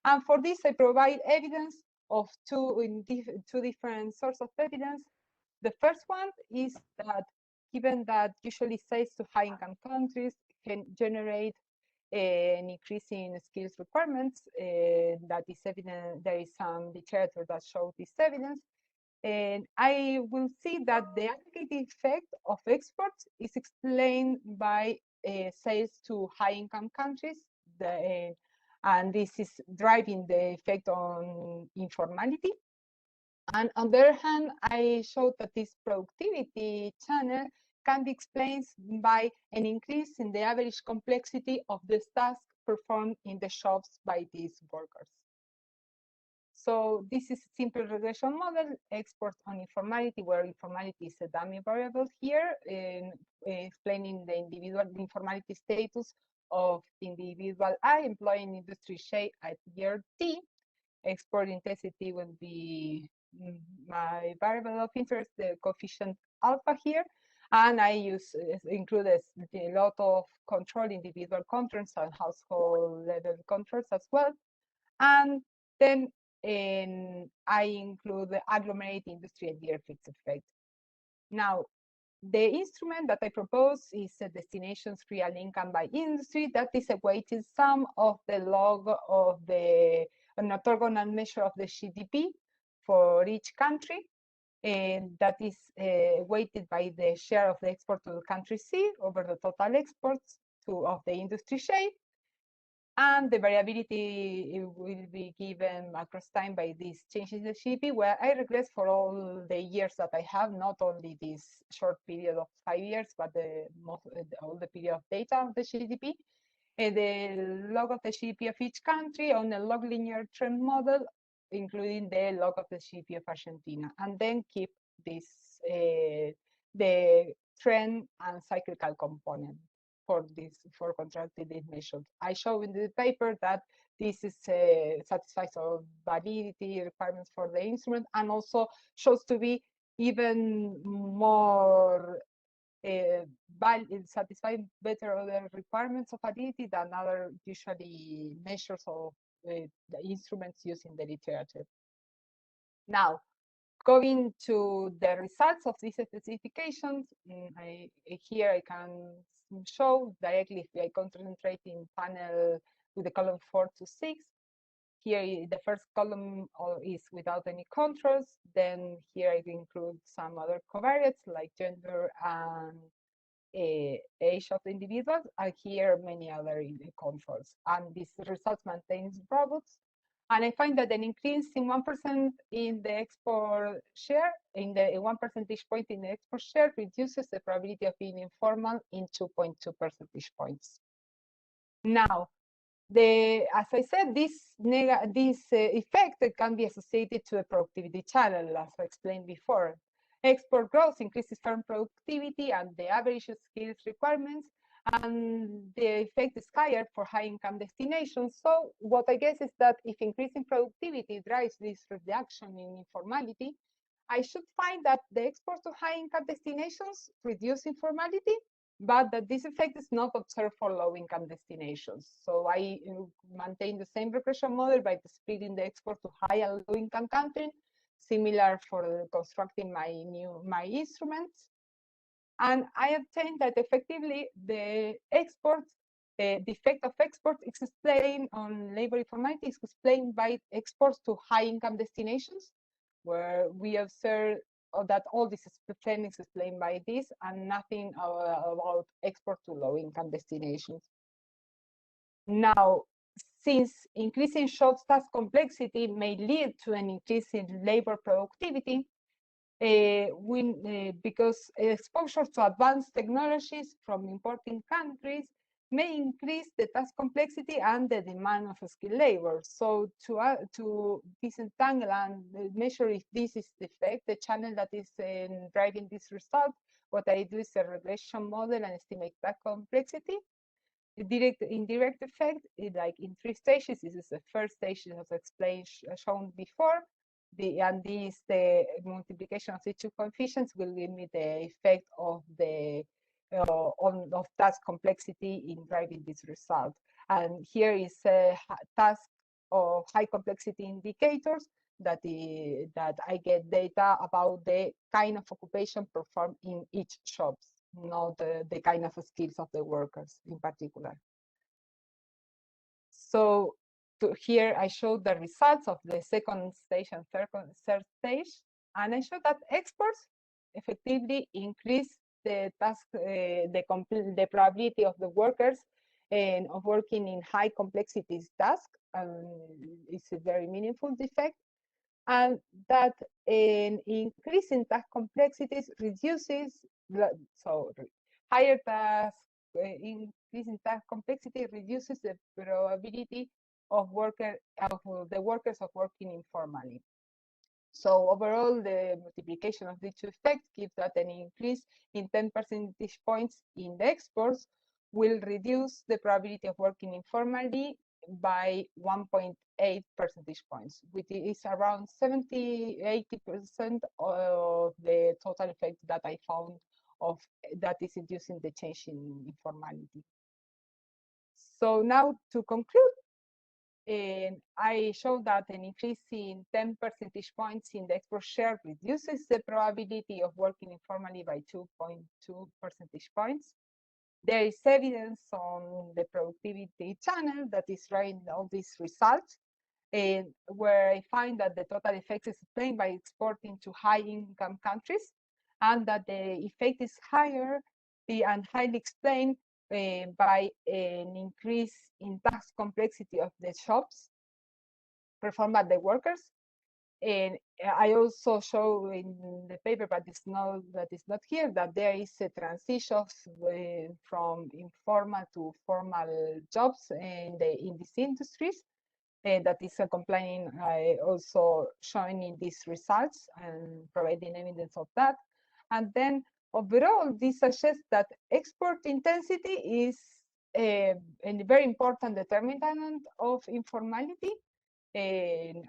And for this, I provide evidence of two different sources of evidence. The first one is that given that usually sales to high-income countries can generate an increase in skills requirements, that is evident. There is some literature that shows this evidence. And I will see that the aggregate effect of exports is explained by sales to high-income countries, and this is driving the effect on informality. And on the other hand, I showed that this productivity channel can be explained by an increase in the average complexity of the tasks performed in the shops by these workers. So this is a simple regression model, exports on informality, where informality is a dummy variable here, in explaining the individual informality status of the individual I employing industry J at year T. Export intensity will be my variable of interest, the coefficient alpha here, and I include a lot of control, individual controls and household level controls as well. And then I include the agglomerate industry and year fixed effect. Now, the instrument that I propose is a destinations real income by industry that is a weighted sum of the log of an orthogonal measure of the GDP for each country, and that is weighted by the share of the export to the country C over the total exports of the industry shape. And the variability will be given across time by these changes in the GDP, where I regress for all the years that I have, not only this short period of 5 years, but all the period of data of the GDP. And the log of the GDP of each country on a log linear trend model, including the log of the GDP of Argentina, and then keep this the trend and cyclical component for contracted these measures. I show in the paper that this is satisfies all validity requirements for the instrument, and also shows to be even more satisfy better other requirements of validity than other usually measures of the instruments used in the literature. Now, going to the results of these specifications, here I can show directly if I concentrate in panel with the column 4 to 6. Here, the first column is without any controls. Then here I include some other covariates like gender and age of the individuals, and here many other controls. And these results maintains robust. And I find that an increase in 1% in the export share, in the 1 percentage point in the export share, reduces the probability of being informal in 2.2 percentage points. Now, as I said, this effect can be associated to a productivity channel, as I explained before. Export growth increases firm productivity and the average skills requirements, and the effect is higher for high-income destinations. So what I guess is that if increasing productivity drives this reduction in informality, I should find that the export to high-income destinations reduce informality, but that this effect is not observed for low-income destinations. So I maintain the same regression model by splitting the export to high and low-income countries, similar for constructing my instruments. And I obtained that effectively the exports, the effect of export is explained on labor informality is explained by exports to high-income destinations, where we observe that all this trend is explained by this and nothing about export to low-income destinations. Now, since increasing short task complexity may lead to an increase in labor productivity, because exposure to advanced technologies from importing countries may increase the task complexity and the demand of skilled labor. So to disentangle and measure if this is the effect, the channel that is driving this result, what I do is a regression model and estimate task complexity. The direct indirect effect is like in 3 stages. This is the first stage as explained, shown before. The multiplication of the 2 coefficients will give me the effect of the of task complexity in driving this result. And here is a task of high complexity indicators that I get data about the kind of occupation performed in each shops, not the kind of skills of the workers in particular. So here I showed the results of the second stage and third stage, and I showed that exports effectively increase the task, the probability of the workers and of working in high complexity tasks. It's a very meaningful effect, and that an increase in task complexities reduces higher task. Increase in task complexity reduces the probability of the workers of working informally. So overall, the multiplication of these 2 effects gives that an increase in 10 percentage points in the exports will reduce the probability of working informally by 1.8 percentage points, which is around 70–80% of the total effect that I found of that is inducing the change in informality. So now to conclude, And I showed that an increase in 10 percentage points in the export share reduces the probability of working informally by 2.2 percentage points. There is evidence on the productivity channel that is driving all these results, and where I find that the total effect is explained by exporting to high-income countries, and that the effect is higher and highly explained by an increase in tax complexity of the jobs performed by the workers. And I also show in the paper, but it's not here, that there is a transition from informal to formal jobs in these industries. That is complying, also showing in these results and providing evidence of that. And then overall, this suggests that export intensity is a very important determinant of informality, and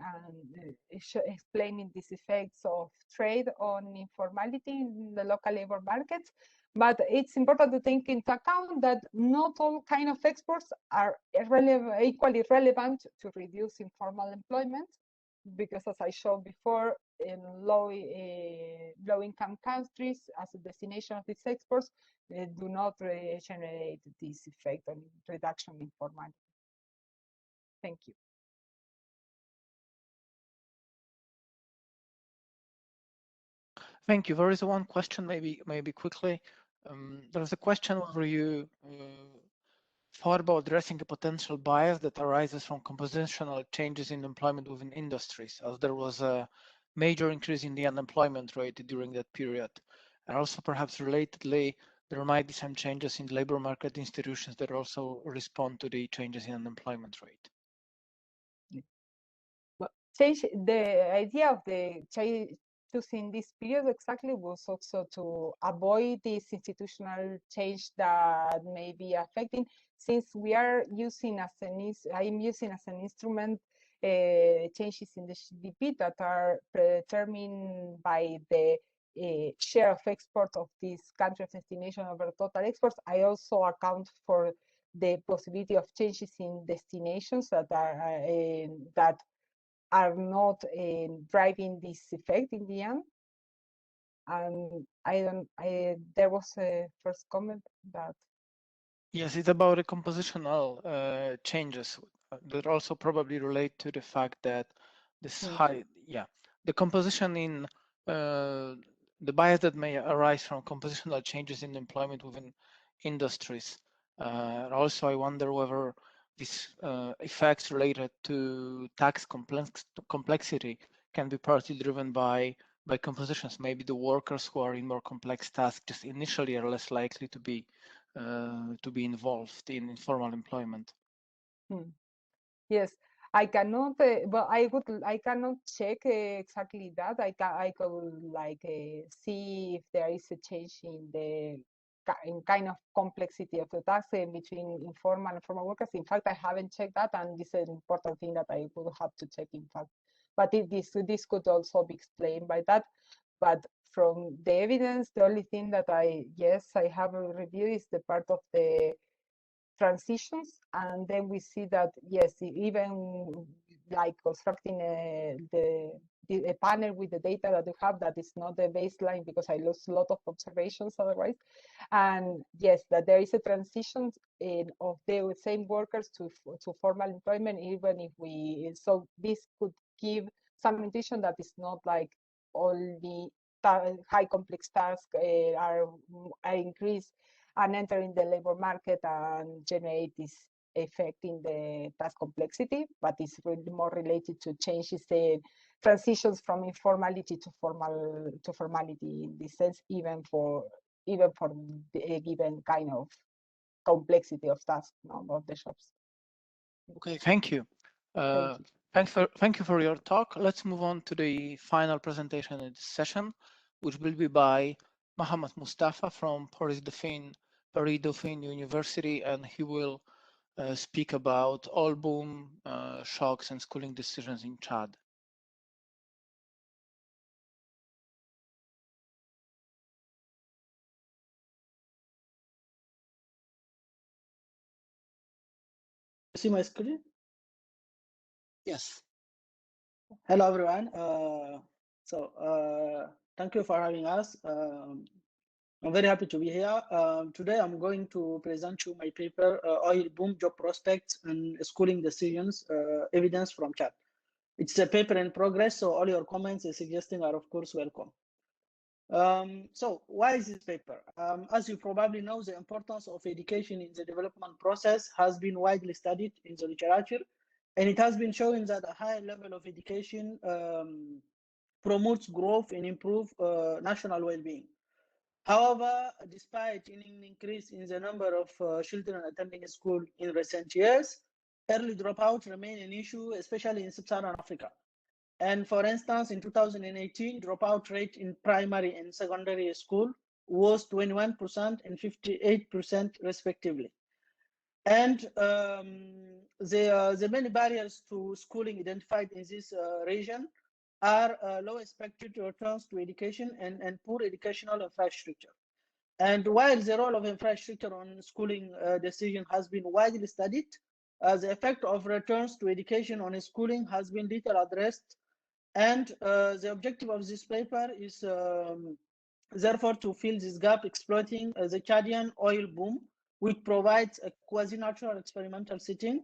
explaining these effects of trade on informality in the local labor markets. But it's important to take into account that not all kind of exports are equally relevant to reduce informal employment, because as I showed before, in low-income countries, as a destination of these exports, do not generate this effect on reduction in informality. Thank you. Thank you. There is one question, maybe quickly. There's a question whether you thought about addressing a potential bias that arises from compositional changes in employment within industries, as there was a major increase in the unemployment rate during that period. And also perhaps relatedly, there might be some changes in labor market institutions that also respond to the changes in unemployment rate. Well, the idea of the choosing this period exactly was also to avoid this institutional change that may be affecting, since we are using I'm using as an instrument changes in the GDP that are determined by the share of export of this country of destination over total exports. I also account for the possibility of changes in destinations that are not driving this effect in the end. And there was a first comment that. Yes, it's about the compositional changes that also probably relate to the fact that this the composition in the bias that may arise from compositional changes in employment within industries. Also, I wonder whether these effects related to tax complexity can be partly driven by compositions. Maybe the workers who are in more complex tasks just initially are less likely to be involved in informal employment. Yes, I cannot. Well, I cannot check exactly that. I could like see if there is a change in the kind of complexity of the tax between informal and formal workers. In fact, I haven't checked that, and this is an important thing that I would have to check. In fact, but this could also be explained by that. But from the evidence, the only thing that I have reviewed is the part of the transitions, and then we see that yes, even like constructing a panel with the data that you have, that is not the baseline, because I lost a lot of observations otherwise. And yes, that there is a transition of the same workers to formal employment, even if so this could give some intuition that it's not like all the high complex tasks are increased and entering the labor market and generate this effect in the task complexity, but it's really more related to changes in transitions from informality to formality in this sense, even for a given kind of complexity of tasks of the shops. Okay, thank you. Thank you for your talk. Let's move on to the final presentation in this session, which will be by Mahamat Moustapha from Paris Dauphine University, and he will speak about oil boom, shocks, and schooling decisions in Chad. See my screen? Yes. Hello, everyone. Thank you for having us. I'm very happy to be here. Today, I'm going to present you my paper, Oil Boom Job Prospects and Schooling Decisions, Evidence from Chat. It's a paper in progress, so all your comments and suggestions are, of course, welcome. So why is this paper? As you probably know, the importance of education in the development process has been widely studied in the literature, and it has been shown that a higher level of education promotes growth and improves national well-being. However, despite an increase in the number of children attending school in recent years, early dropout remain an issue, especially in sub-Saharan Africa. And for instance, in 2018, dropout rate in primary and secondary school was 21% and 58% respectively. And the many barriers to schooling identified in this region are low expected returns to education and poor educational infrastructure. And while the role of infrastructure on schooling decision has been widely studied, the effect of returns to education on schooling has been little addressed. And the objective of this paper is therefore to fill this gap, exploiting the Chadian oil boom, which provides a quasi-natural experimental setting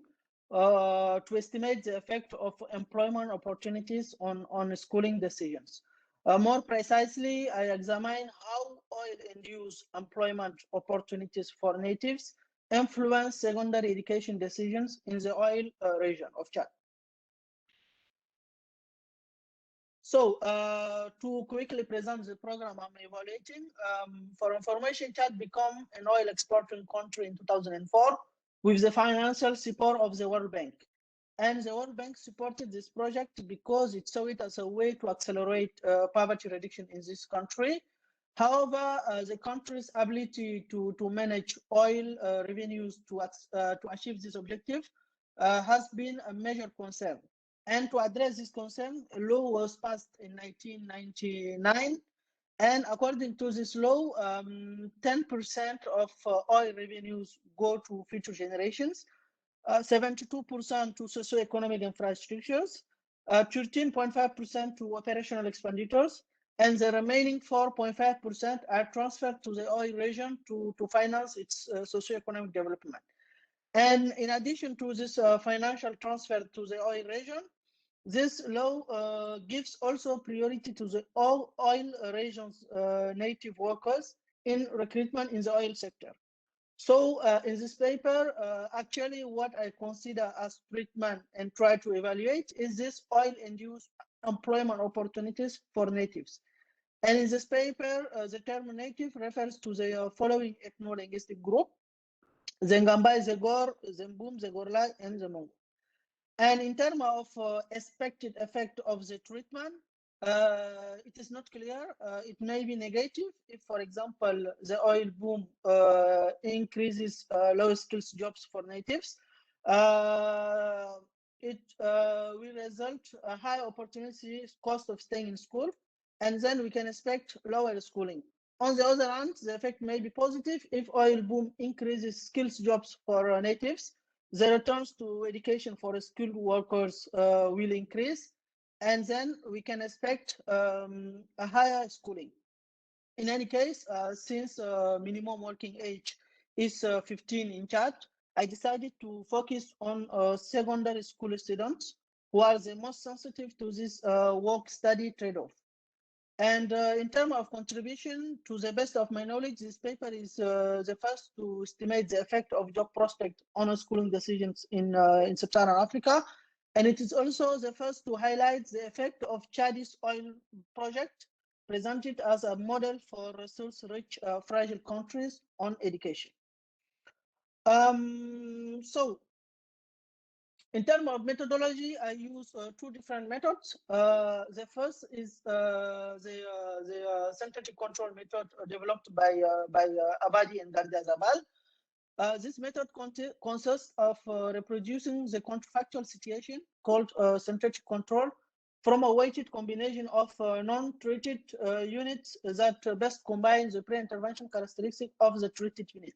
to estimate the effect of employment opportunities on schooling decisions. More precisely, I examine how oil-induced employment opportunities for natives influence secondary education decisions in the oil region of Chad. So to quickly present the program I'm evaluating, for information, Chad became an oil exporting country in 2004 with the financial support of the World Bank. And the World Bank supported this project because it saw it as a way to accelerate poverty reduction in this country. However, the country's ability to manage oil revenues to achieve this objective has been a major concern. And to address this concern, a law was passed in 1999. And according to this law, 10% of oil revenues go to future generations, 72% to socioeconomic infrastructures, 13.5% to operational expenditures, and the remaining 4.5% are transferred to the oil region to finance its socioeconomic development. And in addition to this financial transfer to the oil region, this law gives also priority to the oil region's native workers in recruitment in the oil sector. So in this paper, actually what I consider as treatment and try to evaluate is this oil-induced employment opportunities for natives. And in this paper, the term native refers to the following ethno-linguistic group: the Ngambai, the Gor, the Mbum, the Gorlai, and the Mongo. And in terms of expected effect of the treatment, it is not clear. It may be negative if, for example, the oil boom increases low skills jobs for natives. It will result a high opportunity cost of staying in school, and then we can expect lower schooling. On the other hand, the effect may be positive if oil boom increases skills jobs for natives. The returns to education for skilled workers will increase, and then we can expect a higher schooling. In any case, since minimum working age is 15 in Chad, I decided to focus on secondary school students who are the most sensitive to this work-study trade-off. And in terms of contribution, to the best of my knowledge, this paper is the first to estimate the effect of job prospect on schooling decisions in sub-Saharan Africa. And it is also the first to highlight the effect of Chad's oil project, presented as a model for resource-rich, fragile countries on education. So, in terms of methodology, I use two different methods. The first is the synthetic control method developed by Abadi and Gandhi-Azabal. This method consists of reproducing the counterfactual situation called synthetic control from a weighted combination of non-treated units that best combine the pre-intervention characteristic of the treated unit.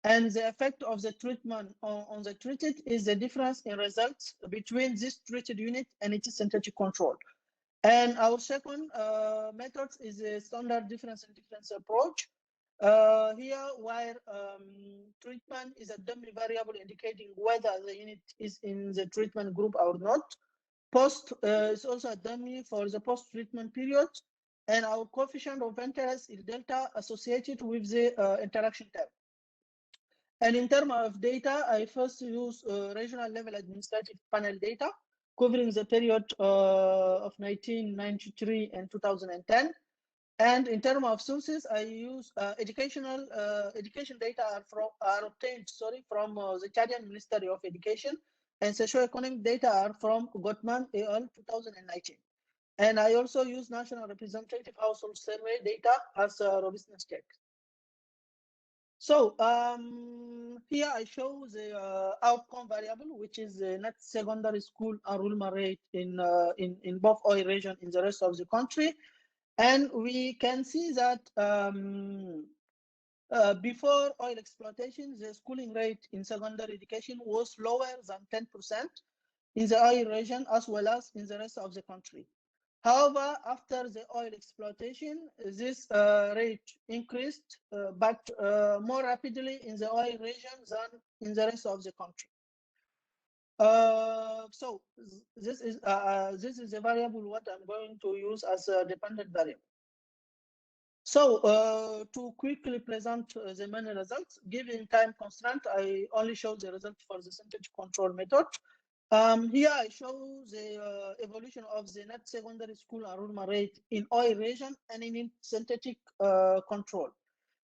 And the effect of the treatment on the treated is the difference in results between this treated unit and its synthetic control. And our second method is a standard difference in difference approach. Here, where treatment is a dummy variable indicating whether the unit is in the treatment group or not. Post is also a dummy for the post-treatment period, and our coefficient of interest is delta associated with the interaction term. And in terms of data, I first use regional level administrative panel data covering the period of 1993 and 2010. And in terms of sources, I use education data are obtained from the Chadian Ministry of Education, and socioeconomic data are from Gottman et al. 2019. And I also use national representative household survey data as a robustness check. So here I show the outcome variable, which is the net secondary school enrollment rate in both oil region in the rest of the country. And we can see that before oil exploitation, the schooling rate in secondary education was lower than 10% in the oil region as well as in the rest of the country. However, after the oil exploitation, this rate increased, but more rapidly in the oil region than in the rest of the country. So this is a variable what I'm going to use as a dependent variable. So to quickly present the main results, given time constraint, I only show the result for the synthetic control method. Here I show the evolution of the net secondary school enrollment rate in oil region and in synthetic control.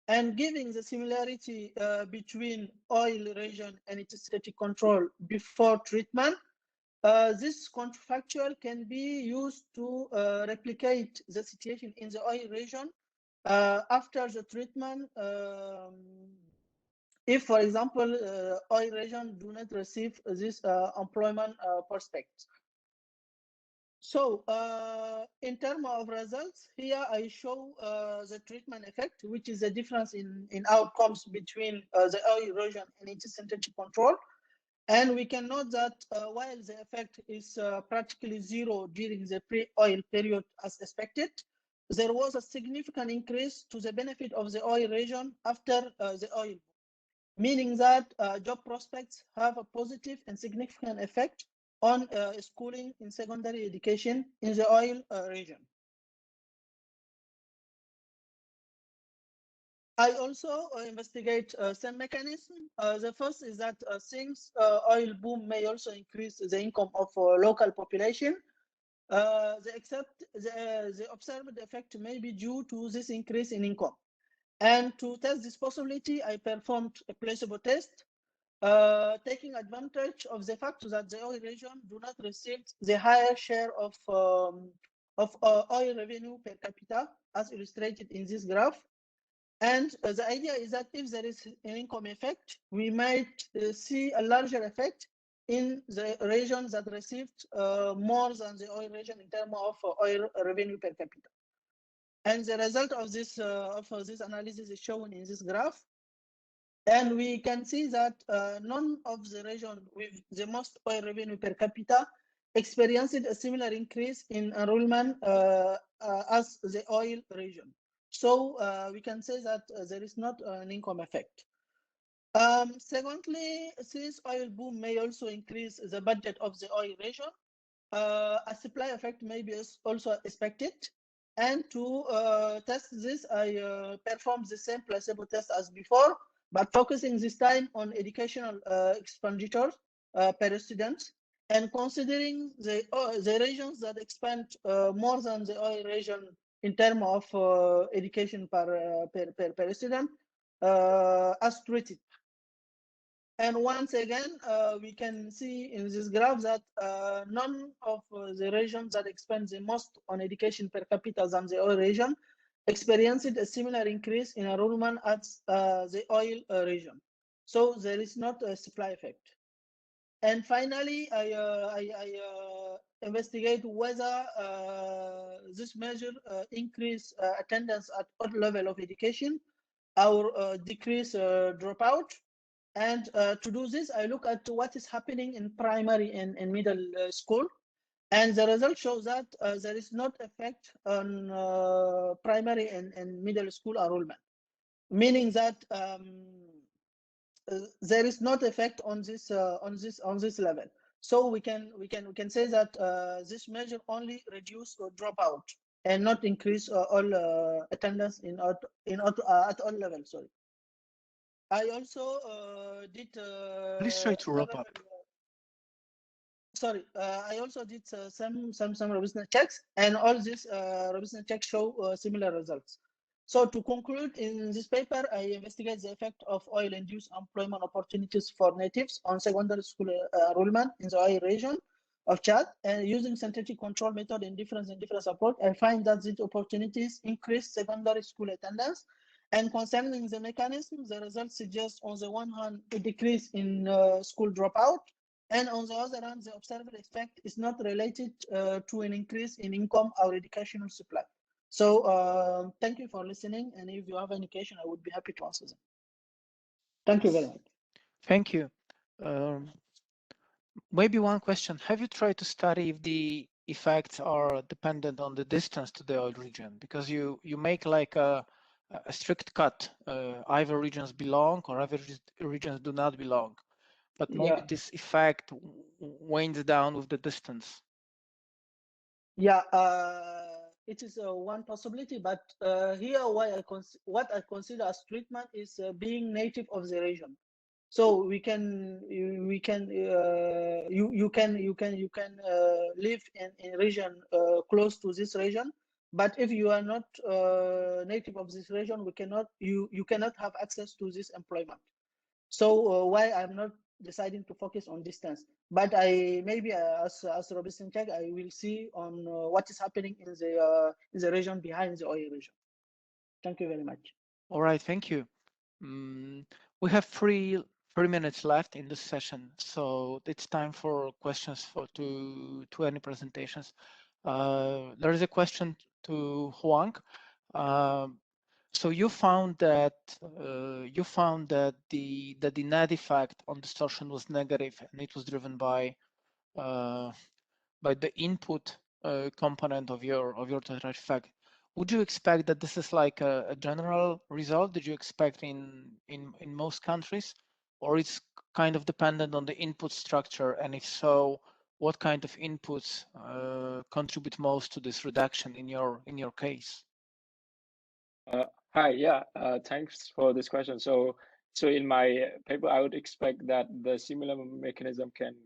And giving the similarity between oil region and its synthetic control before treatment, this counterfactual can be used to replicate the situation in the oil region after the treatment. If, for example, oil region do not receive this employment prospects. So in terms of results, here I show the treatment effect, which is the difference in outcomes between the oil region and its synthetic control. And we can note that while the effect is practically zero during the pre-oil period as expected, there was a significant increase to the benefit of the oil region after the oil, meaning that job prospects have a positive and significant effect on schooling in secondary education in the oil region. I also investigate some mechanism. The first is that since oil boom may also increase the income of local population, the observed effect may be due to this increase in income. And to test this possibility, I performed a placebo test, taking advantage of the fact that the oil region do not receive the higher share of oil revenue per capita, as illustrated in this graph. And the idea is that if there is an income effect, we might see a larger effect in the regions that received more than the oil region in terms of oil revenue per capita. And the result of this analysis is shown in this graph. And we can see that none of the regions with the most oil revenue per capita experienced a similar increase in enrollment as the oil region. So we can say that there is not an income effect. Secondly, since oil boom may also increase the budget of the oil region, a supply effect may be also expected. And to test this, I performed the same placebo test as before, but focusing this time on educational expenditures per student, and considering the regions that expend more than the oil region in terms of education per student as treated. And once again, we can see in this graph that none of the regions that expend the most on education per capita than the oil region experienced a similar increase in enrollment as the oil region. So there is not a supply effect. And finally, I investigate whether this measure increase attendance at all level of education or decrease dropout. And to do this, I look at what is happening in primary and middle school. And the result shows that there is not effect on primary and middle school enrollment, meaning that there is not effect on this level. So we can say that this measure only reduce dropout and not increase all attendance at all levels. Sorry. I also did. Please try to wrap up. Sorry, I also did some Robinson checks, and all these Robinson checks show similar results. So to conclude, in this paper, I investigate the effect of oil-induced employment opportunities for natives on secondary school enrollment in the oil region of Chad, and using synthetic control method in different approach, I find that these opportunities increase secondary school attendance. And concerning the mechanism, the results suggest, on the one hand, a decrease in school dropout, and on the other hand, the observed effect is not related to an increase in income or educational supply. So thank you for listening, and if you have any question, I would be happy to answer them. Thank you very much. Thank you. Maybe one question: have you tried to study if the effects are dependent on the distance to the oil region? Because you make like a strict cut. Either regions belong or other regions do not belong. But maybe this effect wanes down with the distance. Yeah, it is one possibility, but here what I consider as treatment is being native of the region. So you can live in a region close to this region, but if you are not native of this region, you cannot have access to this employment. So why I'm not deciding to focus on distance, but I maybe as Robertson check, I will see on what is happening in the region behind the oil region. Thank you very much. All right, thank you. We have three minutes left in this session, so it's time for questions to any presentations. There is a question to Hoang. So you found that the net effect on distortion was negative, and it was driven by the input component of your total effect. Would you expect that this is like a general result? Did you expect in most countries, or it's kind of dependent on the input structure? And if so, what kind of inputs contribute most to this reduction in your case? Hi, yeah, thanks for this question. So in my paper, I would expect that the similar mechanism can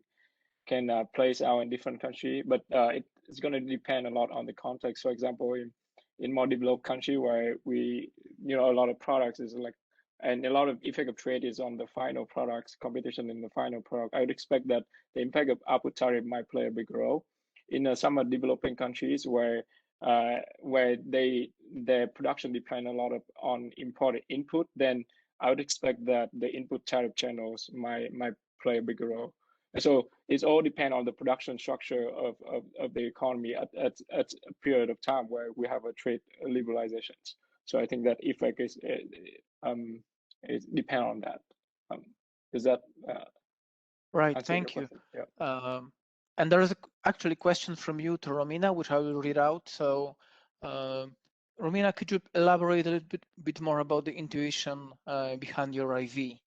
plays out in different country, but it's going to depend a lot on the context. For example, in more developed country where a lot of products is like, and a lot of effect of trade is on the final products, competition in the final product. I would expect that the impact of output tariff might play a big role. In some developing countries where their production depend a lot on imported input, then I would expect that the input tariff channels might play a bigger role. And so it's all depend on the production structure of the economy at a period of time where we have a trade liberalizations. So I think that effect is depend on that. Is that right? Thank you. Yeah. And there is actually a question from you to Romina, which I will read out. So, Romina, could you elaborate a little bit more about the intuition behind your IV?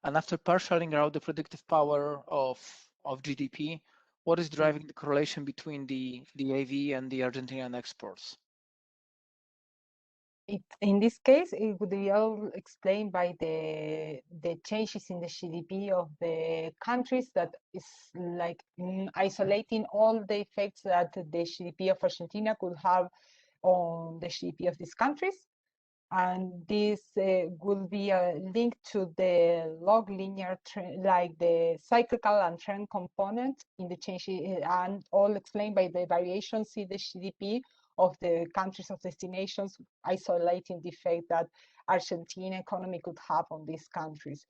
And after parceling out the predictive power of GDP, what is driving the correlation between the AV and the Argentinian exports? In this case, it would be all explained by the changes in the GDP of the countries, that is like isolating all the effects that the GDP of Argentina could have on the GDP of these countries. And this will be a link to the log linear trend, like the cyclical and trend component in the change, and all explained by the variations in the GDP of the countries of destinations, isolating the effect that Argentina economy could have on these countries.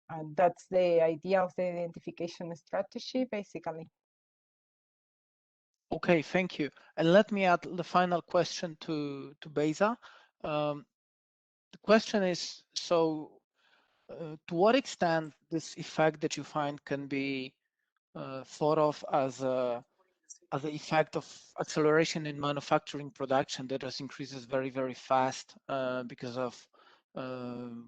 And that's the idea of the identification strategy, basically. Okay, thank you. And let me add the final question to Beyza. question is, so to what extent this effect that you find can be thought of as an effect of acceleration in manufacturing production that just increases very, very fast because of the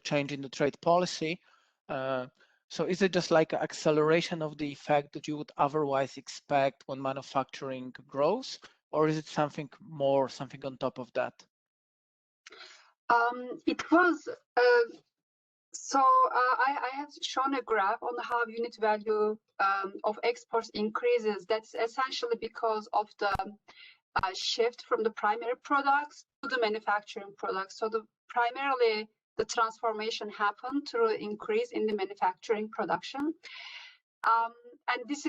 change in the trade policy. So is it just like an acceleration of the effect that you would otherwise expect when manufacturing grows, or is it something more, something on top of that? It was I have shown a graph on how unit value of exports increases. That's essentially because of the shift from the primary products to the manufacturing products. So primarily the transformation happened through increase in the manufacturing production, and this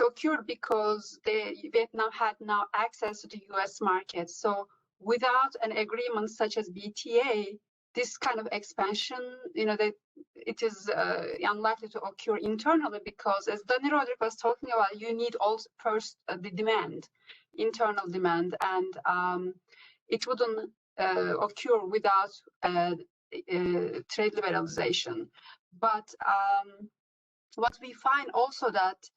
occurred because Vietnam had now access to the U.S. market. So without an agreement such as BTA, this kind of expansion, it is unlikely to occur internally, because as Danny Roderick was talking about, you need also first the demand, internal demand, and it wouldn't occur without trade liberalization. But what we find also that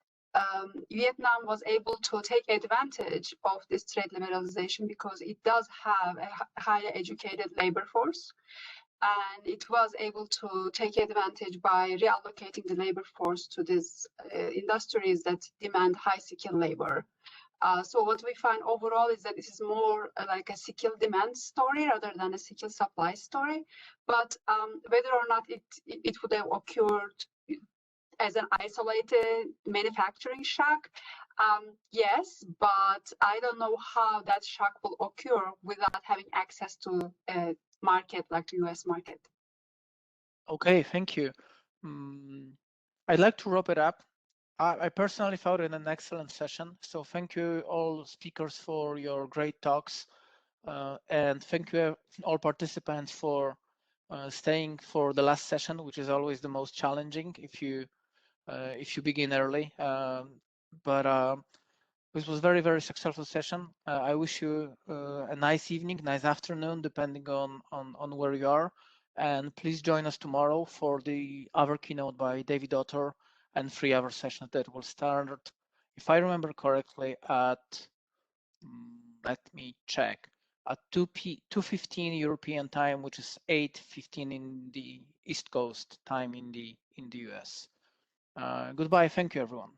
Vietnam was able to take advantage of this trade liberalization because it does have a highly educated labor force, and it was able to take advantage by reallocating the labor force to these industries that demand high skill labor. So what we find overall is that this is more like a skill demand story rather than a skill supply story. But whether or not it would have occurred as an isolated manufacturing shock, yes, but I don't know how that shock will occur without having access to a market like the US market. Okay, thank you. I'd like to wrap it up. I personally found it an excellent session. So thank you all speakers for your great talks. And thank you all participants for staying for the last session, which is always the most challenging if you begin early. But this was very, very successful session. I wish you a nice evening, nice afternoon, depending on where you are. And please join us tomorrow for the other keynote by David Otter and 3 other sessions that will start, if I remember correctly, at, let me check, at 2:15 European time, which is 8:15 in the East Coast time in the US. Goodbye. Thank you, everyone.